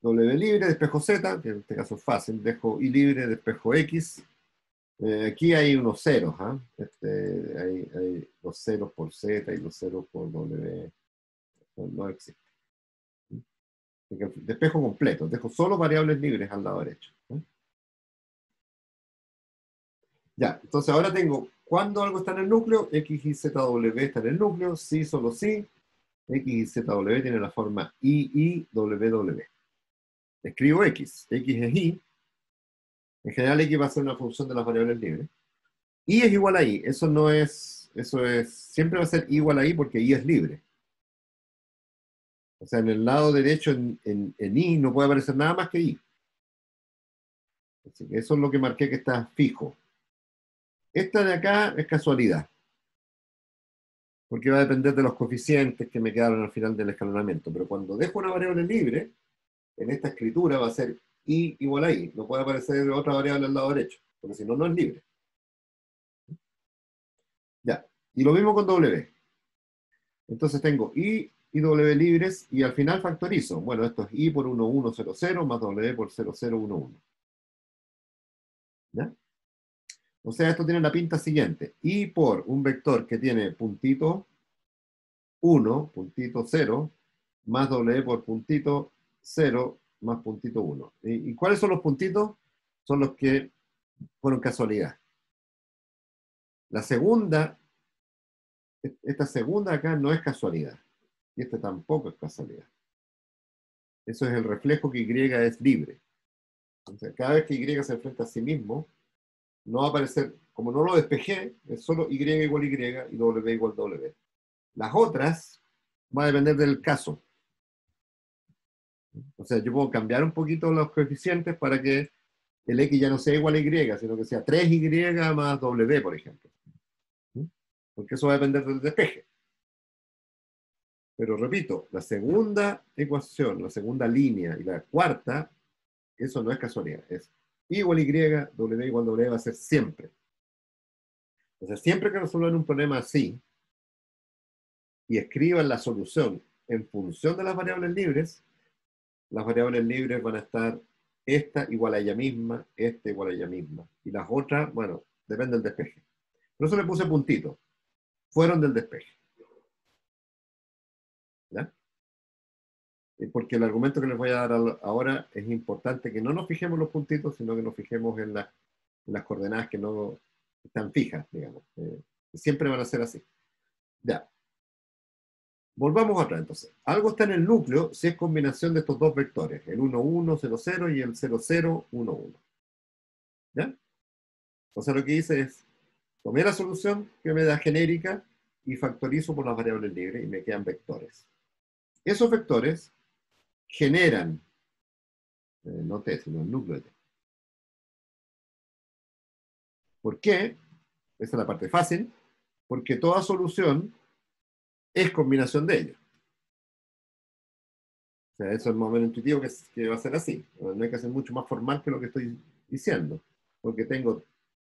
W libre, despejo Z, que en este caso es fácil, dejo Y libre, despejo X. Aquí hay unos ceros, ¿ah? Hay los ceros por Z y los ceros por W. No existe. Despejo completo, dejo solo variables libres al lado derecho, ¿no? Ya, entonces ahora tengo, cuando algo está en el núcleo, X y ZW está en el núcleo, sí, solo sí, X y ZW tiene la forma I, W, W. Escribo X es Y, en general X va a ser una función de las variables libres. Y es igual a Y, siempre va a ser igual a Y porque Y es libre. O sea, en el lado derecho, en Y, no puede aparecer nada más que Y. Así que eso es lo que marqué que está fijo. Esta de acá es casualidad, porque va a depender de los coeficientes que me quedaron al final del escalonamiento. Pero cuando dejo una variable libre, en esta escritura va a ser Y igual a Y. No puede aparecer otra variable al lado derecho, porque si no, no es libre. Ya. Y lo mismo con W. Entonces tengo Y y W libres y al final factorizo. Bueno, esto es I por 1, 1, 0, 0 más W por 0, 0, 1, 1. ¿Ya? O sea, esto tiene la pinta siguiente. I por un vector que tiene puntito 1, puntito 0, más W por puntito 0, más puntito 1. ¿Y cuáles son los puntitos? Son los que fueron casualidad. La segunda, esta segunda acá no es casualidad. Y esta tampoco es casualidad. Eso es el reflejo que Y es libre. Entonces, cada vez que Y se enfrenta a sí mismo, no va a aparecer, como no lo despejé, es solo Y igual Y y W igual W. Las otras va a depender del caso. O sea, yo puedo cambiar un poquito los coeficientes para que el X ya no sea igual a Y, sino que sea 3Y más W, por ejemplo. Porque eso va a depender del despeje. Pero repito, la segunda ecuación, la segunda línea y la cuarta, eso no es casualidad. Es Y igual Y, W igual W va a ser siempre. O sea, siempre que resuelvan un problema así y escriban la solución en función de las variables libres van a estar esta igual a ella misma, esta igual a ella misma. Y las otras, bueno, depende del despeje. Por eso le puse puntito. Fueron del despeje. ¿Ya? Porque el argumento que les voy a dar ahora es importante que no nos fijemos en los puntitos, sino que nos fijemos en las coordenadas que no están fijas, digamos. Siempre van a ser así. Ya. Volvamos atrás entonces. Algo está en el núcleo si es combinación de estos dos vectores, el 1, 1, 0, 0 y el 0, 0, 1, 1. ¿Ya? O sea, lo que hice es, tomé la solución que me da genérica y factorizo por las variables libres y me quedan vectores. Esos vectores generan, no T, sino el núcleo de T. ¿Por qué? Esa es la parte fácil. Porque toda solución es combinación de ellos. O sea, eso es más o menos intuitivo que va a ser así. No hay que hacer mucho más formal que lo que estoy diciendo. Porque tengo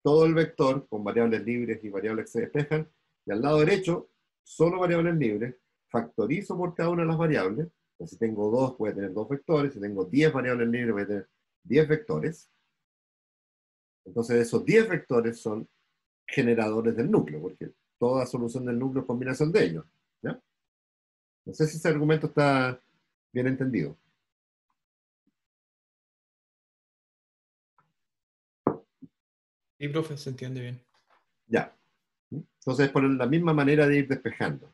todo el vector con variables libres y variables que se despejan, y al lado derecho, solo variables libres, factorizo por cada una de las variables. Entonces, si tengo 2, voy a tener 2 vectores. Si tengo 10 variables libres, voy a tener 10 vectores. Entonces, esos 10 vectores son generadores del núcleo, porque toda solución del núcleo es combinación de ellos. ¿Ya? No sé si ese argumento está bien entendido. Sí, profe, se entiende bien. Ya. Entonces, por la misma manera de ir despejando.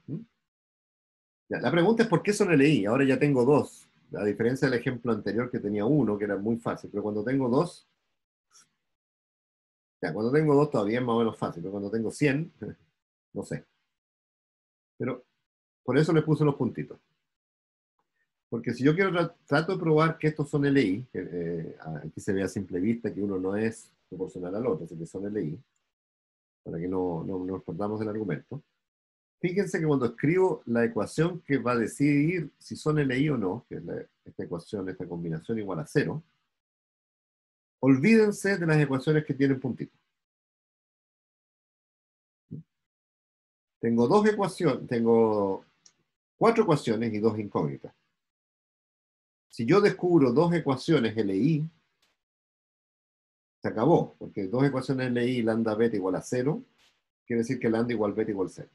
Ya, la pregunta es por qué son LI. Ahora ya tengo 2. A diferencia del ejemplo anterior que tenía 1, que era muy fácil. Pero cuando tengo 2, ya, cuando tengo 2 todavía es más o menos fácil. Pero cuando tengo 100, no sé. Pero por eso les puse los puntitos. Porque si yo quiero trato de probar que estos son LI, que, aquí se ve a simple vista que uno no es proporcional al otro, así que son LI, para que no nos perdamos del argumento. Fíjense que cuando escribo la ecuación que va a decidir si son LI o no, que es esta ecuación, esta combinación igual a 0, olvídense de las ecuaciones que tienen puntitos. Tengo tengo 4 ecuaciones y 2 incógnitas. Si yo descubro 2 ecuaciones LI, se acabó, porque 2 ecuaciones LI, lambda beta igual a 0, quiere decir que lambda igual beta igual 0.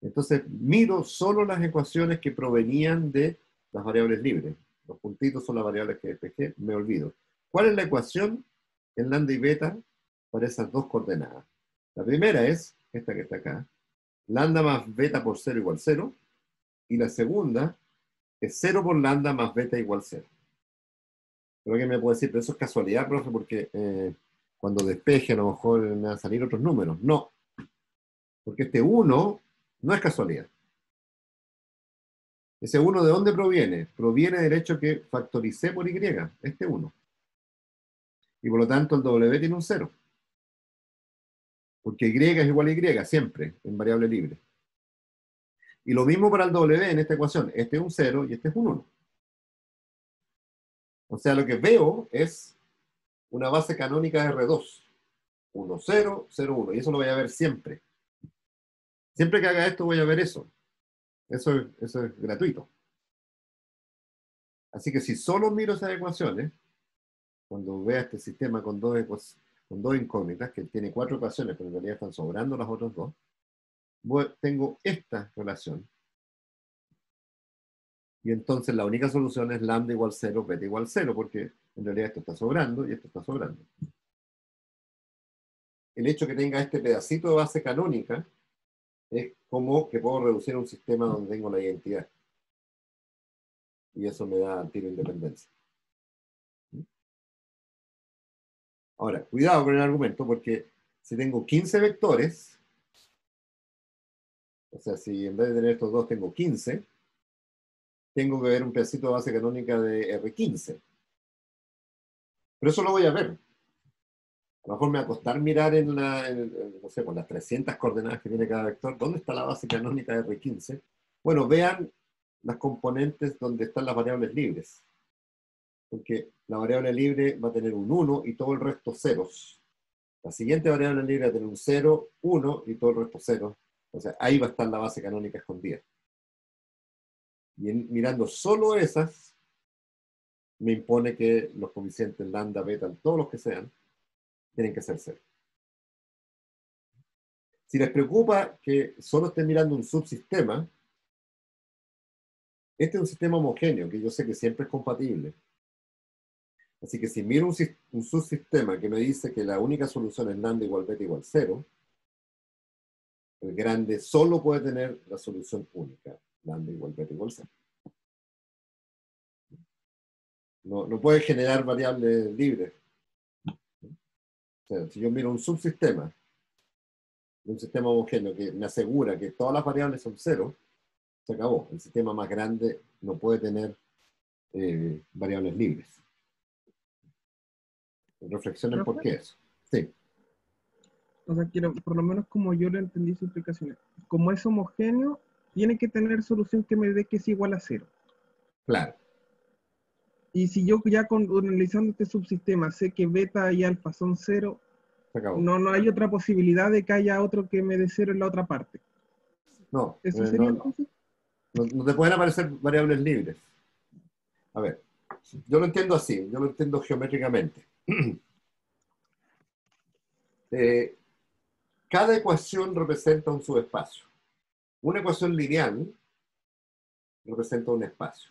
Entonces, miro solo las ecuaciones que provenían de las variables libres. Los puntitos son las variables que despejé, me olvido. ¿Cuál es la ecuación en lambda y beta para esas 2 coordenadas? La primera es esta que está acá, lambda más beta por 0 igual 0, y la segunda es 0 por lambda más beta igual 0. Creo que me puede decir, pero eso es casualidad, profe, porque cuando despeje a lo mejor me van a salir otros números. No, porque este 1 no es casualidad. Ese 1, ¿de dónde proviene? Proviene del hecho que factoricé por y, este 1. Y por lo tanto el W tiene un 0. Porque y es igual a y, siempre, en variable libre. Y lo mismo para el W en esta ecuación. Este es un 0 y este es un 1. O sea, lo que veo es una base canónica de R2. 1, 0, 0, 1. Y eso lo voy a ver siempre. Siempre que haga esto voy a ver eso. Eso es gratuito. Así que si solo miro esas ecuaciones, cuando vea este sistema con dos incógnitas, que tiene 4 ecuaciones, pero en realidad están sobrando las otras 2, tengo esta relación. Y entonces la única solución es lambda igual 0, beta igual 0, porque en realidad esto está sobrando y esto está sobrando. El hecho que tenga este pedacito de base canónica es como que puedo reducir un sistema donde tengo la identidad. Y eso me da tiro de independencia. Ahora, cuidado con el argumento, porque si tengo 15 vectores, o sea, si en vez de tener estos dos tengo 15, tengo que ver un pedacito de base canónica de R15. Pero eso lo voy a ver. A lo mejor me va a costar mirar no sé, con las 300 coordenadas que tiene cada vector, ¿dónde está la base canónica de R15? Bueno, vean las componentes donde están las variables libres. Porque la variable libre va a tener un 1 y todo el resto ceros. La siguiente variable libre va a tener un 0, 1 y todo el resto ceros. O sea, ahí va a estar la base canónica escondida. Y mirando solo esas, me impone que los coeficientes lambda, beta, todos los que sean, tienen que ser 0. Si les preocupa que solo estén mirando un subsistema, este es un sistema homogéneo, que yo sé que siempre es compatible. Así que si miro un subsistema que me dice que la única solución es lambda igual beta igual 0, el grande solo puede tener la solución única, lambda igual beta igual 0. No puede generar variables libres. O sea, si yo miro un subsistema, un sistema homogéneo que me asegura que todas las variables son 0, se acabó. El sistema más grande no puede tener variables libres. Reflexionen por qué eso. Sí. O sea, quiero, por lo menos como yo lo entendí sus explicaciones, como es homogéneo, tiene que tener solución que me dé que es igual a 0. Claro. Y si yo ya analizando este subsistema sé que beta y alfa son 0, Se acabó. no hay otra posibilidad de que haya otro que me dé 0 en la otra parte. No. ¿Eso sería entonces? No te pueden aparecer variables libres. A ver, yo lo entiendo así, yo lo entiendo geométricamente. Cada ecuación representa un subespacio. Una ecuación lineal representa un espacio.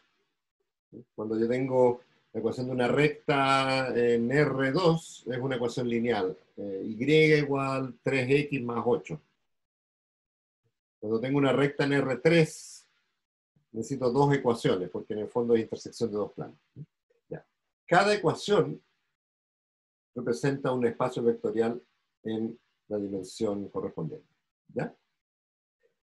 Cuando yo tengo la ecuación de una recta en R2, es una ecuación lineal. Y igual 3x más 8. Cuando tengo una recta en R3, necesito 2 ecuaciones, porque en el fondo es intersección de 2 planos. Ya. Cada ecuación representa un espacio vectorial en la dimensión correspondiente. ¿Ya?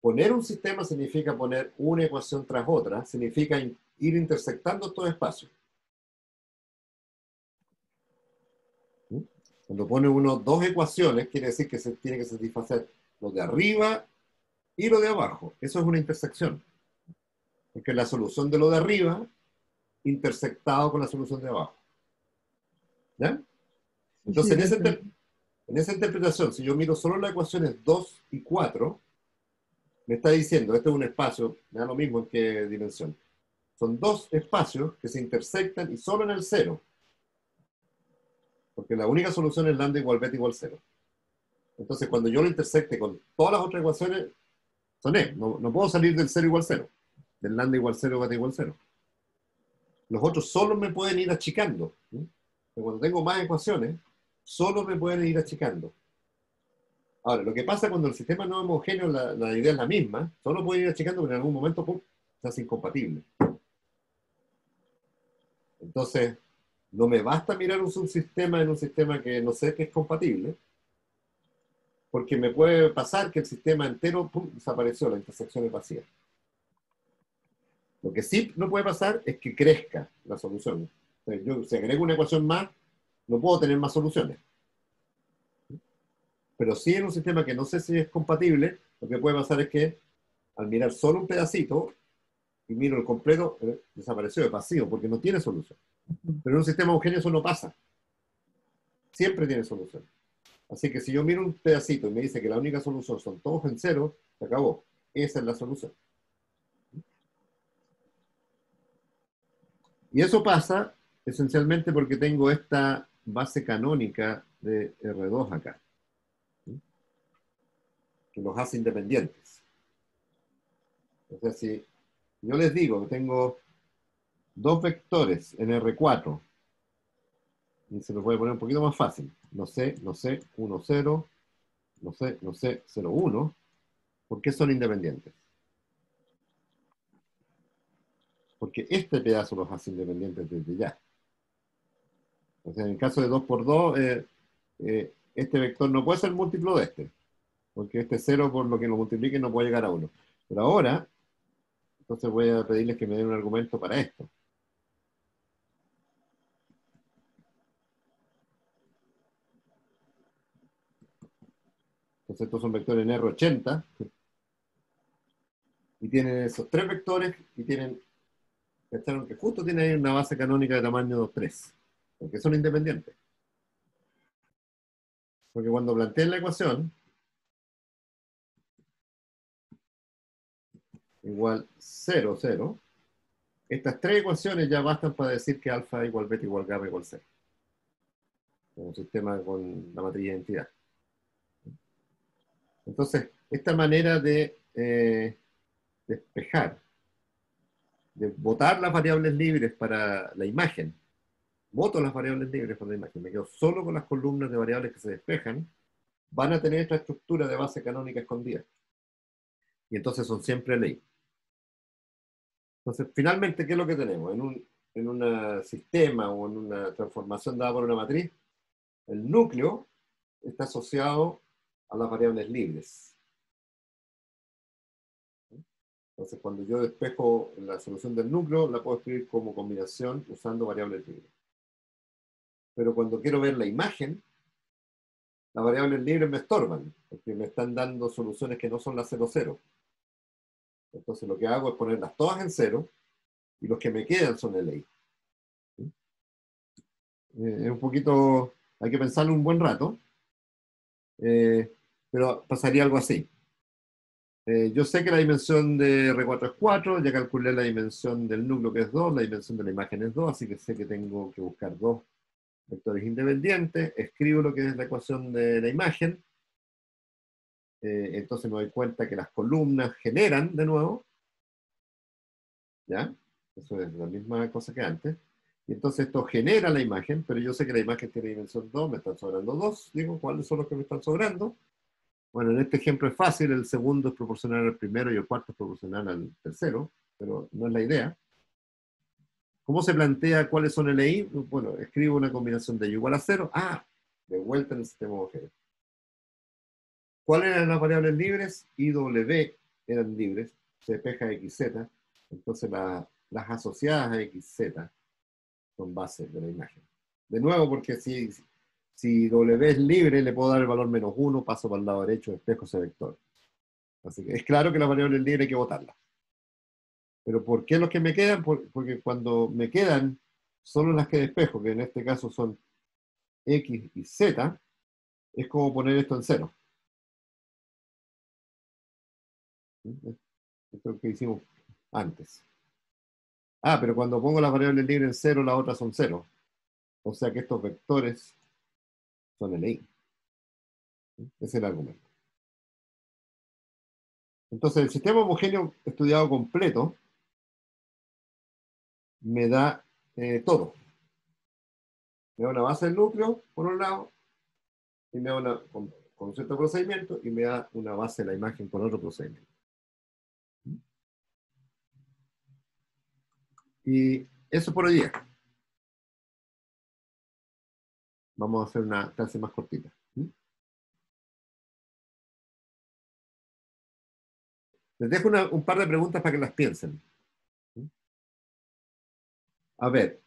poner un sistema significa poner una ecuación tras otra, significa ir intersectando estos espacios. ¿Mm? Cuando pone uno dos ecuaciones, quiere decir que se tiene que satisfacer lo de arriba y lo de abajo. Eso es una intersección. Porque es la solución de lo de arriba intersectado con la solución de abajo. ¿Ya? Entonces, Sí, en esa interpretación, si yo miro solo las ecuaciones 2 y 4, me está diciendo, este es un espacio, me da lo mismo en qué dimensión. Son dos espacios que se intersectan y solo en el cero. Porque la única solución es lambda igual beta igual 0. Entonces, cuando yo lo intersecte con todas las otras ecuaciones, son E. No puedo salir del 0 igual 0. Del lambda igual 0, beta igual 0. Los otros solo me pueden ir achicando. ¿Sí? Cuando tengo más ecuaciones, solo me pueden ir achicando. Ahora, lo que pasa cuando el sistema no es homogéneo, la idea es la misma, solo puede ir achicando, pero en algún momento ¡pum!, se hace incompatible. Entonces, no me basta mirar un subsistema en un sistema que no sé que es compatible, porque me puede pasar que el sistema entero ¡pum!, desapareció, la intersección es vacía. Lo que sí no puede pasar es que crezca la solución. Entonces, yo, si agrego una ecuación más, no puedo tener más soluciones. Pero sí en un sistema que no sé si es compatible, lo que puede pasar es que al mirar solo un pedacito y miro el completo, desapareció, es vacío, porque no tiene solución. Pero en un sistema homogéneo eso no pasa. Siempre tiene solución. Así que si yo miro un pedacito y me dice que la única solución son todos en cero, se acabó. Esa es la solución. Y eso pasa esencialmente porque tengo esta base canónica de R2 acá, ¿sí?, que los hace independientes. O sea, si yo les digo que tengo dos vectores en R4, y se los voy a poner un poquito más fácil, no sé, 1, 0, no sé, 0, 1, ¿por qué son independientes? Porque este pedazo los hace independientes desde ya. O sea, en el caso de 2 por 2, este vector no puede ser múltiplo de este, porque este 0 por lo que lo multiplique no puede llegar a 1. Pero ahora, entonces voy a pedirles que me den un argumento para esto. Entonces estos son vectores en R80, y tienen esos tres vectores, y tienen, ¿cacharon? Que justo tienen ahí una base canónica de tamaño 3, porque son independientes. Porque cuando planteé la ecuación, igual 0, 0, estas tres ecuaciones ya bastan para decir que alfa igual beta igual gamma igual 0. Un sistema con la matriz de identidad. Entonces, esta manera de despejar, de botar las variables libres para la imagen, boto las variables libres para la imagen, me quedo solo con las columnas de variables que se despejan, van a tener esta estructura de base canónica escondida. Y entonces son siempre ley. Entonces, finalmente, ¿qué es lo que tenemos? En un sistema o en una transformación dada por una matriz, el núcleo está asociado a las variables libres. Entonces, cuando yo despejo la solución del núcleo, la puedo escribir como combinación usando variables libres. Pero cuando quiero ver la imagen, las variables libres me estorban, porque me están dando soluciones que no son las 0, 0. Entonces, lo que hago es ponerlas todas en 0, y los que me quedan son LA. ¿Sí? Es un poquito, hay que pensarlo un buen rato, pero pasaría algo así. Yo sé que la dimensión de R4 es 4, ya calculé la dimensión del núcleo que es 2, la dimensión de la imagen es 2, así que sé que tengo que buscar dos vectores independientes, escribo lo que es la ecuación de la imagen, entonces me doy cuenta que las columnas generan de nuevo, ¿ya? Eso es la misma cosa que antes. Y entonces esto genera la imagen, pero yo sé que la imagen tiene dimensión 2, me están sobrando 2, digo, ¿cuáles son los que me están sobrando? Bueno, en este ejemplo es fácil, el segundo es proporcional al primero y el cuarto es proporcional al tercero, pero no es la idea. ¿Cómo se plantea cuáles son LI? Bueno, escribo una combinación de y igual a 0. De vuelta en el sistema homogéneo. ¿Cuáles eran las variables libres? IW eran libres, se despeja XZ, entonces las asociadas a XZ son bases de la imagen. De nuevo, porque si W es libre, le puedo dar el valor -1, paso para el lado derecho, despejo ese vector. Así que es claro que las variables libres hay que botarlas. Pero ¿por qué los que me quedan? Porque cuando me quedan solo las que despejo, que en este caso son X y Z, es como poner esto en cero. Esto es lo que hicimos antes. Ah, pero cuando pongo las variables libres en cero, las otras son cero. O sea que estos vectores son LI. Ese es el argumento. Entonces, el sistema homogéneo estudiado completo me da todo. Me da una base del núcleo, por un lado, y me da con cierto procedimiento, y me da una base de la imagen con otro procedimiento. Y eso por hoy día. Vamos a hacer una clase más cortita. Les dejo un par de preguntas para que las piensen. A ver,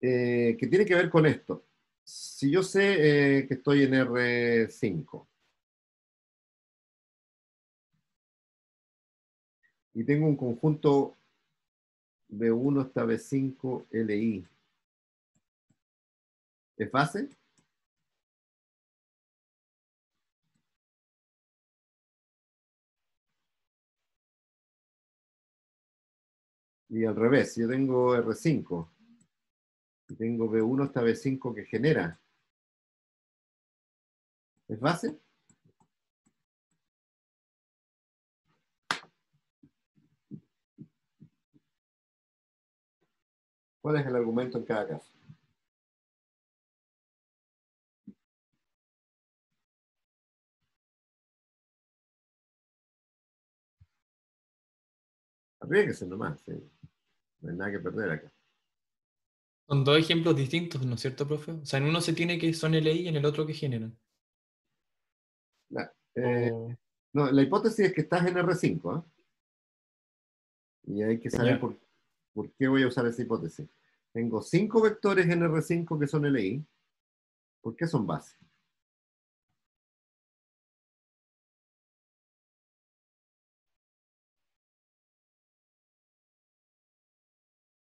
¿qué tiene que ver con esto? Si yo sé que estoy en R5 y tengo un conjunto B1 hasta B5 LI, ¿es base? Y al revés, si yo tengo R5 y tengo B1 hasta B5 que genera, ¿es base? ¿Cuál es el argumento en cada caso? Arriesguese nomás, ¿sí? No hay nada que perder acá. Son dos ejemplos distintos, ¿no es cierto, profe? O sea, en uno se tiene que son LI y en el otro que generan. La, O... no, la hipótesis es que estás en R5, ¿eh? Y hay que saber Ya. por qué voy a usar esa hipótesis. Tengo 5 vectores en R5 que son LI. ¿Por qué son base?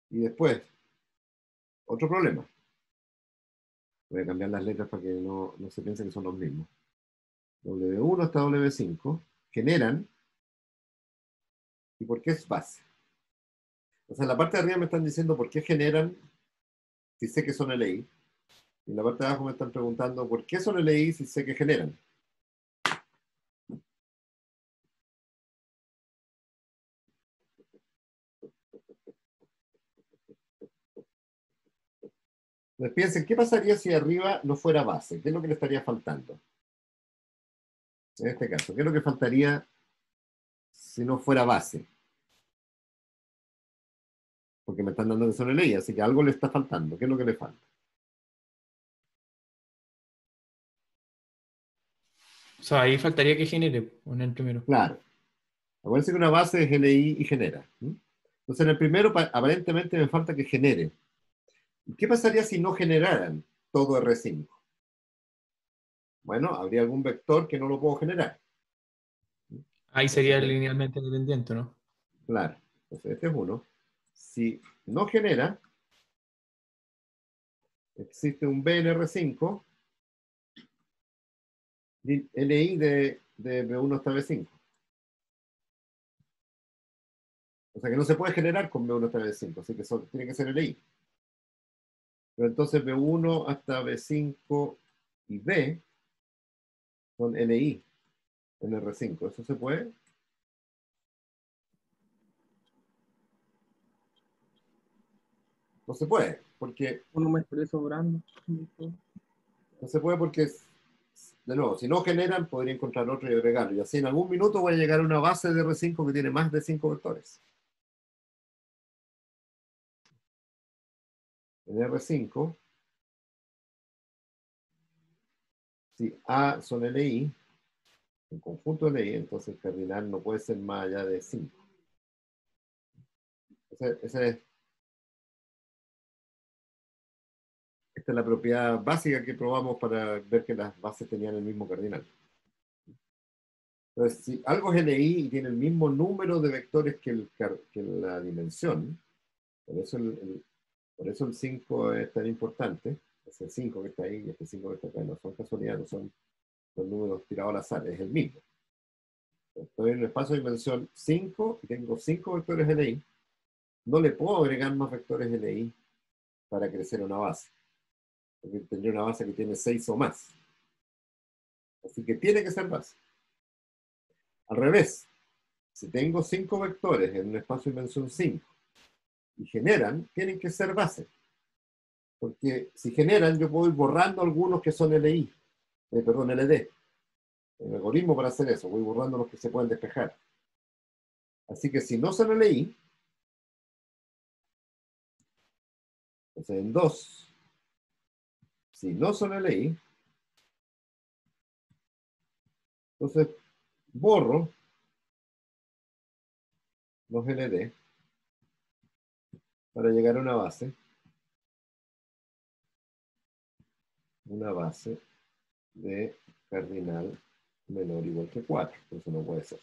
Y después, otro problema. Voy a cambiar las letras para que no se piense que son los mismos. W1 hasta W5 generan. ¿Y por qué es base? O sea, en la parte de arriba me están diciendo por qué generan si sé que son LI. Y en la parte de abajo me están preguntando por qué son LI si sé que generan. Entonces piensen, ¿qué pasaría si arriba no fuera base? ¿Qué es lo que le estaría faltando? En este caso, ¿qué es lo que faltaría si no fuera base? Porque me están dando que son LI, así que algo le está faltando. ¿Qué es lo que le falta? O sea, ahí faltaría que genere en el primero. Claro. Acuérdense que una base es LI y genera. Entonces, en el primero, aparentemente me falta que genere. ¿Qué pasaría si no generaran todo R5? Bueno, habría algún vector que no lo puedo generar. Ahí Así sería que, linealmente dependiente, ¿no? claro. Entonces, este es uno. Si no genera, existe un B en R5, LI de B1 hasta B5. O sea que no se puede generar con B1 hasta B5, así que tiene que ser LI. Pero entonces B1 hasta B5 y B son LI en R5. ¿Eso se puede? No se puede, porque Uno me estaría sobrando. no se puede porque, de nuevo, si no generan, podría encontrar otro y agregarlo. Y así en algún minuto voy a llegar a una base de R5 que tiene más de 5 vectores. En R5, si A son LI, un conjunto de LI, entonces el cardinal no puede ser más allá de 5. Esta es la propiedad básica que probamos para ver que las bases tenían el mismo cardinal. Entonces, si algo es LI y tiene el mismo número de vectores que la dimensión, por eso el 5 es tan importante, ese 5 que está ahí y este 5 que está acá, no son casualidades, no son los números tirados al azar, es el mismo. Estoy en un espacio de dimensión 5 y tengo 5 vectores LI, no le puedo agregar más vectores LI para crecer una base, porque tendría una base que tiene 6 o más. Así que tiene que ser base. Al revés, si tengo 5 vectores en un espacio de dimensión 5 y generan, tienen que ser base. Porque si generan, yo puedo ir borrando algunos que son LI, perdón, LD. El algoritmo para hacer eso, voy borrando los que se pueden despejar. Así que si no son LI, entonces en 2, si no son LI, entonces borro los LD para llegar a una base de cardinal menor o igual que 4. Eso no puede ser.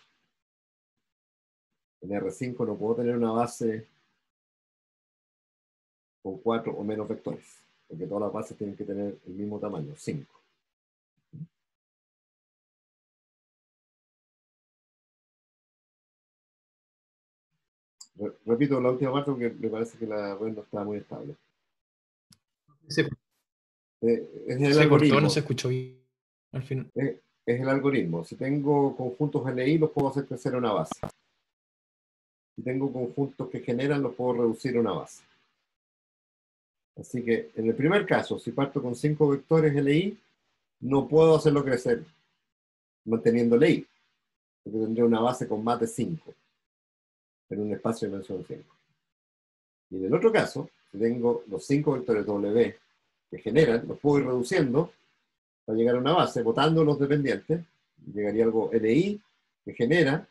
En R5 no puedo tener una base con 4 o menos vectores, porque todas las bases tienen que tener el mismo tamaño, 5. Repito la última parte porque me parece que la red no está muy estable. Se, Es el se cortó, algoritmo. no se escuchó bien al final. Es el algoritmo. Si tengo conjuntos LI, los puedo hacer crecer a una base. Si tengo conjuntos que generan, los puedo reducir a una base. Así que en el primer caso, si parto con 5 vectores LI, no puedo hacerlo crecer manteniendo LI, porque tendría una base con más de 5 en un espacio de dimensión 5. Y en el otro caso, si tengo los 5 vectores W que generan, los puedo ir reduciendo para llegar a una base, botando los dependientes, llegaría algo LI que genera,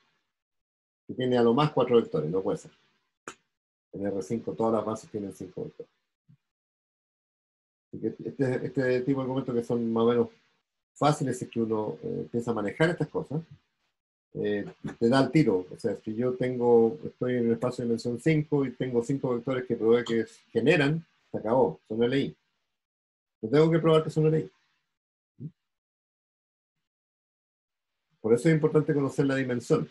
que tiene a lo más 4 vectores, no puede ser. En R5 todas las bases tienen 5 vectores. Este tipo de argumentos que son más o menos fáciles es que uno empieza a manejar estas cosas, te da el tiro. O sea, si yo estoy en un espacio de dimensión 5 y tengo 5 vectores que probé que generan, se acabó, son LI. No tengo que probar que son LI. Por eso es importante conocer la dimensión.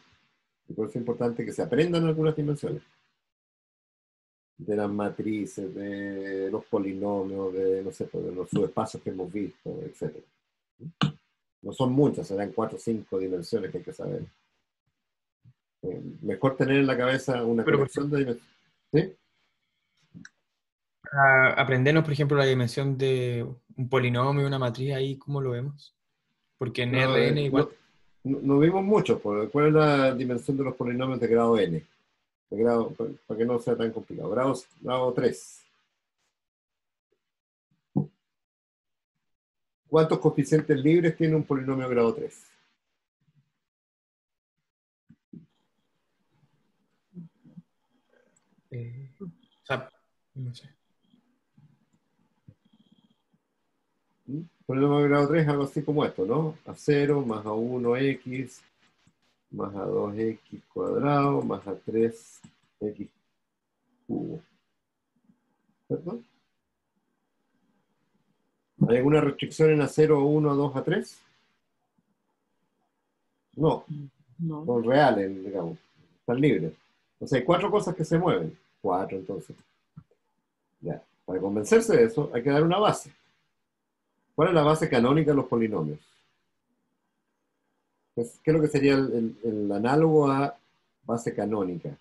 Y por eso es importante que se aprendan algunas dimensiones. De las matrices, de los polinomios, de, no sé, de los subespacios que hemos visto, etc. No son muchas, serán 4 o 5 dimensiones que hay que saber. Mejor tener en la cabeza una colección de dimensiones. ¿Sí? Para aprendernos, por ejemplo, la dimensión de un polinomio, una matriz, ahí, ¿cómo lo vemos? Porque en No, Rn igual. no vimos mucho. ¿Cuál es la dimensión de los polinomios de grado n? Para que no sea tan complicado. Grado 3. ¿Cuántos coeficientes libres tiene un polinomio de grado 3? O sea, no sé. Polinomio de grado 3 es algo así como esto, ¿no? A0 más A1x más A2x cuadrado más A3x cubo. ¿Cierto? ¿Hay alguna restricción en A0, A1, A2, A3? No, No. son reales, digamos. Están libres. O sea, hay 4 cosas que se mueven. 4, entonces. Ya. Para convencerse de eso, hay que dar una base. ¿Cuál es la base canónica de los polinomios? Pues, ¿qué es lo que sería el análogo a base canónica?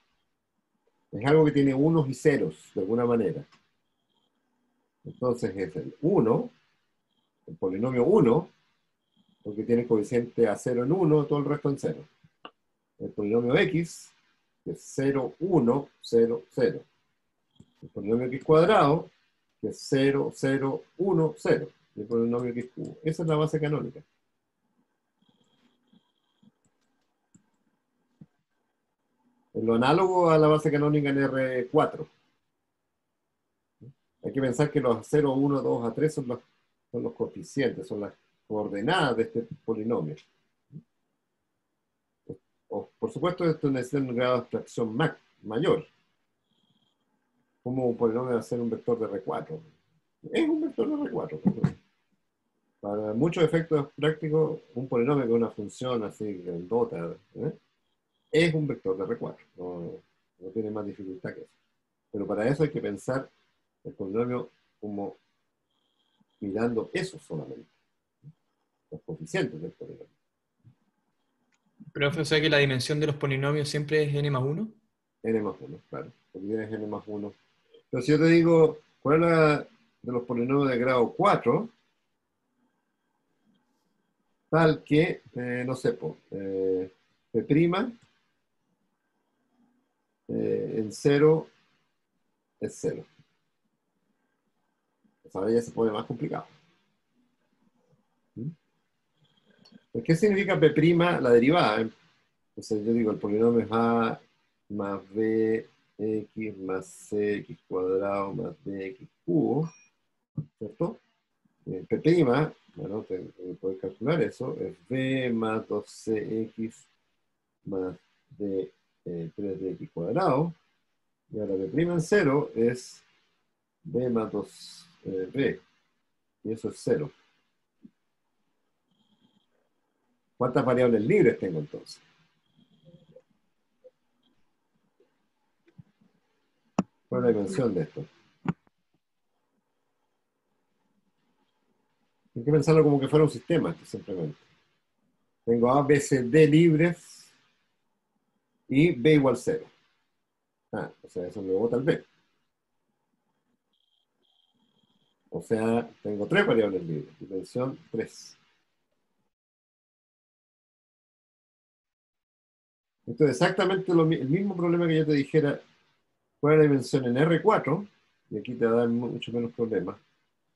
Es algo que tiene unos y ceros, de alguna manera. Entonces es el 1, el polinomio 1, porque tiene coeficiente a 0 en 1, todo el resto en 0. El polinomio x, que es 0, 1, 0, 0. El polinomio x cuadrado, que es 0, 0, 1, 0. Y el polinomio x cubo. Esa es la base canónica. En lo análogo a la base canónica en R4. Hay que pensar que los 0, 1, 2 a 3 son los coeficientes, son las coordenadas de este polinomio. Por supuesto, esto necesita un grado de abstracción mayor. ¿Cómo un polinomio va a ser un vector de R4? Es un vector de R4. Para muchos efectos prácticos, un polinomio que es una función así grandota, es un vector de R4. No tiene más dificultad que eso. Pero para eso hay que pensar el polinomio como mirando eso solamente. Los coeficientes del polinomio. Profe, o sea que la dimensión de los polinomios siempre es n más 1. N más 1, claro. Porque tienes N más 1. Pero si yo te digo, ¿cuál es la de los polinomios de grado 4? Tal que, no sé, P' en 0 es 0. Pues ahora ya se pone más complicado. Pues, ¿qué significa P'? La derivada. Entonces yo digo, el polinomio es A más BX más CX cuadrado más DX cubo, ¿cierto? P', bueno, puedes calcular eso, es B más 2CX más D 3DX cuadrado. Y ahora P' en 0 es B más 2B. Y eso es 0. ¿Cuántas variables libres tengo entonces? ¿Cuál es la dimensión de esto? Hay que pensarlo como que fuera un sistema, simplemente. Tengo A, B, C, D libres y B igual 0. O sea, eso me bota el B. O sea, tengo 3 variables libres. Dimensión 3. Esto es exactamente el mismo problema que yo te dijera cuál es la dimensión en R4, y aquí te va a dar mucho menos problemas.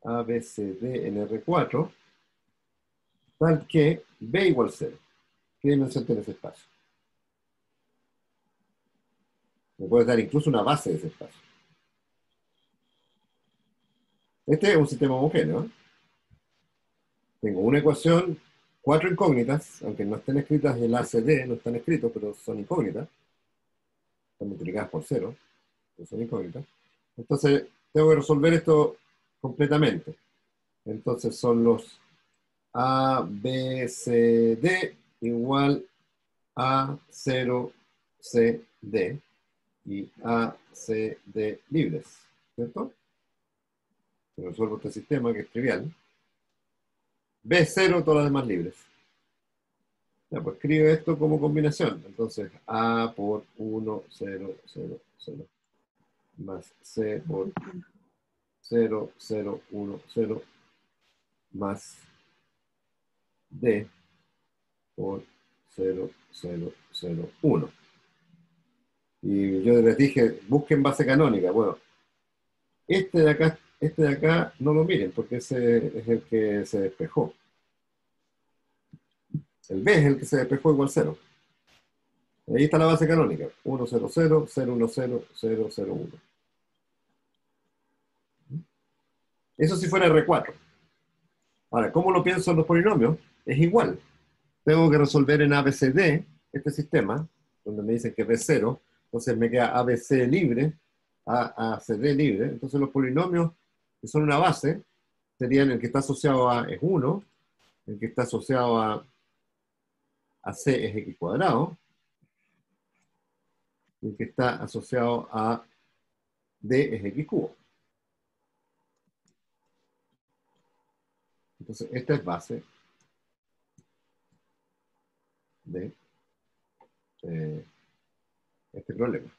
A, B, C, D en R4, tal que B igual 0. ¿Qué dimensión tiene ese espacio? Me puedes dar incluso una base de ese espacio. Este es un sistema homogéneo. Tengo una ecuación, 4 incógnitas, aunque no estén escritas en el ACD, no están escritos, pero son incógnitas. Están multiplicadas por 0, pero son incógnitas. Entonces, tengo que resolver esto completamente. Entonces, son los A, B, C, D igual A, 0, C, D y A, C, D libres, ¿cierto? Resuelvo este sistema que es trivial. B0, todas las demás libres. Ya, pues escribe esto como combinación. Entonces, A por 1, 0, 0, 0. Más C por 0, 0, 1, 0. Más D por 0, 0, 0, 1. Y yo les dije, busquen base canónica. Bueno, este de acá no lo miren, porque ese es el que se despejó. El B es el que se despejó igual 0. Ahí está la base canónica. 1, 0, 0, 0, 1, 0, 0, 0, 1. Eso si fuera R4. Ahora, ¿cómo lo pienso en los polinomios? Es igual. Tengo que resolver en ABCD este sistema, donde me dicen que es B0, entonces me queda ABC libre, ACD libre. Entonces los polinomios que son una base serían el que está asociado a es 1, el que está asociado a C es X cuadrado, y el que está asociado a D es X cubo. Entonces esta es base de este problema.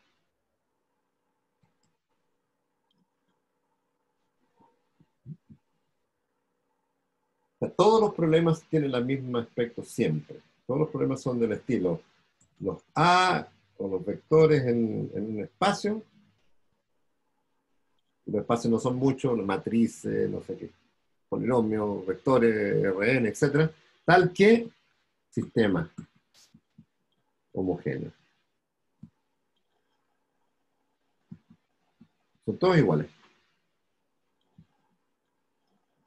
O sea, todos los problemas tienen el mismo aspecto siempre. Todos los problemas son del estilo, los A o los vectores en un espacio. Los espacios no son muchos, matrices, no sé qué, polinomios, vectores, Rn, etc. Tal que sistema homogéneo. Son todos iguales.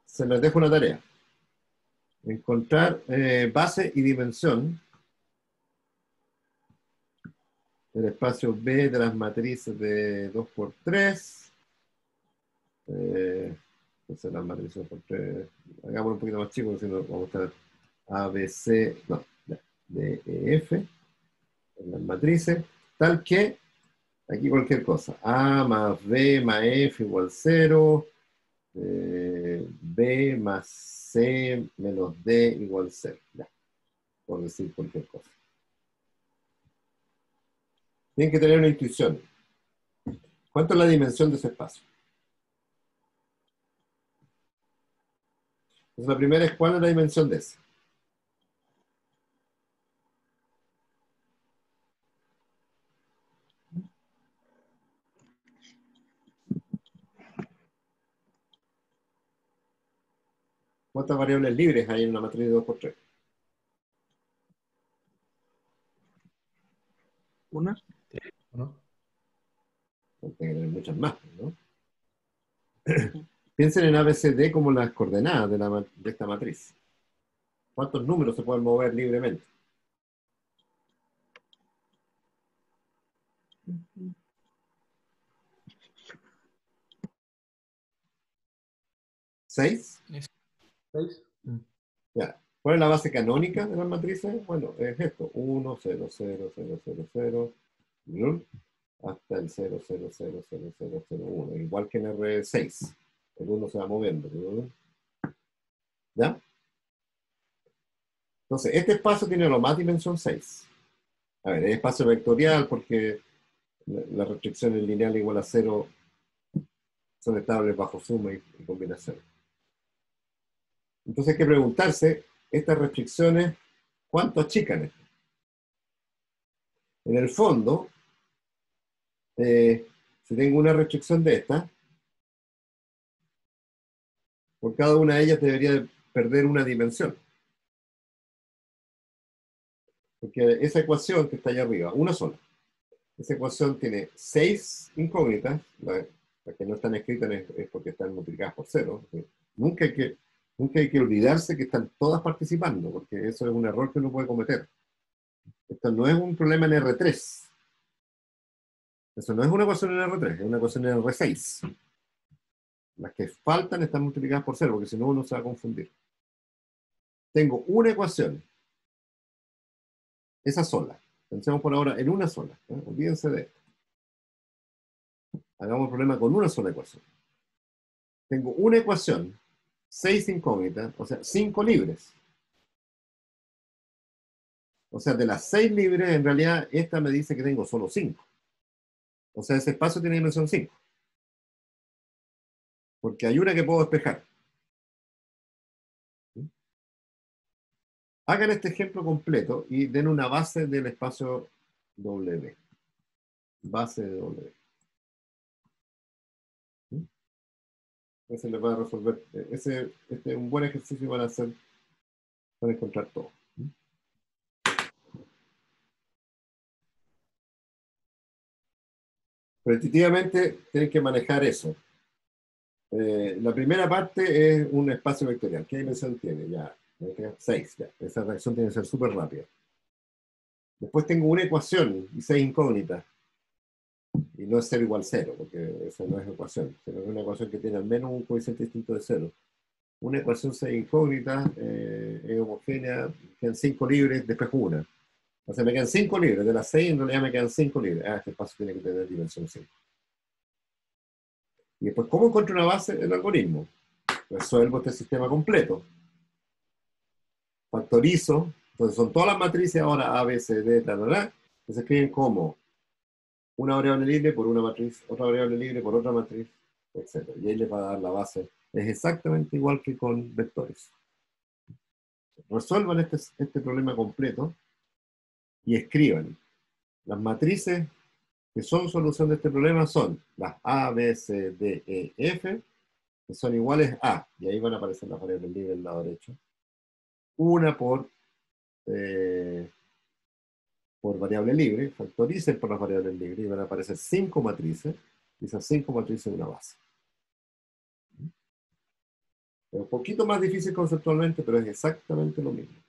Se les dejo una tarea. Encontrar base y dimensión del espacio B de las matrices de 2×3. Entonces las matrices 2×3. Hagámoslo un poquito más chico, porque si no vamos a estar A, B, C, no, D, E, F en las matrices, tal que aquí cualquier cosa. A más B más F igual 0. B más C menos D igual 0. Ya, por decir cualquier cosa. Tienen que tener una intuición. ¿Cuánto es la dimensión de ese espacio? Entonces la primera es ¿cuál es la dimensión de ese? ¿Cuántas variables libres hay en una matriz de 2×3? Una. ¿no? Tiene que tener muchas más, ¿no? Piensen en ABCD como las coordenadas de esta matriz. ¿Cuántos números se pueden mover libremente? ¿6? ¿Seis? Ya. ¿Cuál es la base canónica de las matrices? Bueno, es esto. 1, 0, 0, 0, 0, 0, hasta el 0, 0, 0, 0, 0, 0, 1. Igual que en R6. El 1 se va moviendo. ¿Ya? Entonces, este espacio tiene lo más dimensión 6. A ver, es espacio vectorial porque la restricción en lineal igual a 0 son estables bajo suma y combinación. Entonces hay que preguntarse, estas restricciones, ¿cuánto achican esto? En el fondo, si tengo una restricción de esta, por cada una de ellas debería perder una dimensión. Porque esa ecuación que está allá arriba, una sola, esa ecuación tiene 6 incógnitas, las que no están escritas es porque están multiplicadas por 0. Nunca hay que olvidarse que están todas participando, porque eso es un error que uno puede cometer. Esto no es un problema en R3. Eso no es una ecuación en R3, es una ecuación en R6. Las que faltan están multiplicadas por 0, porque si no uno se va a confundir. Tengo una ecuación, esa sola. Pensemos por ahora en una sola. Olvídense de esto. Hagamos el problema con una sola ecuación. Tengo una ecuación, 6 incógnitas, o sea, 5 libres. O sea, de las 6 libres, en realidad, esta me dice que tengo solo 5. O sea, ese espacio tiene dimensión 5. Porque hay una que puedo despejar. Hagan este ejemplo completo y den una base del espacio W. Base de W. Ese les va a resolver. Este es un buen ejercicio para hacer, para encontrar todo. Pero intuitivamente tienen que manejar eso. La primera parte es un espacio vectorial. ¿Qué dimensión tiene? Ya, 6. Ya. Esa reacción tiene que ser súper rápida. Después tengo una ecuación y 6 incógnitas. Y no es 0 igual 0, porque esa no es ecuación, sino que es una ecuación que tiene al menos un coeficiente distinto de 0. Una ecuación 6 incógnita, es homogénea, quedan 5 libres, despejo una. O sea, me quedan 5 libres, de las 6 en realidad me quedan 5 libres. Este espacio tiene que tener dimensión 5. Y después, ¿cómo encuentro una base del algoritmo? Resuelvo este sistema completo. Factorizo, entonces son todas las matrices ahora A, B, C, D, que se escriben como una variable libre por una matriz, otra variable libre por otra matriz, etc. Y ahí les va a dar la base. Es exactamente igual que con vectores. Resuelvan este problema completo y escriban. Las matrices que son solución de este problema son las A, B, C, D, E, F, que son iguales a, y ahí van a aparecer las variables libres del lado derecho. Una por variable libre, factoricen por las variables libres y van a aparecer 5 matrices. Esas 5 matrices de una base. Es un poquito más difícil conceptualmente, pero es exactamente lo mismo.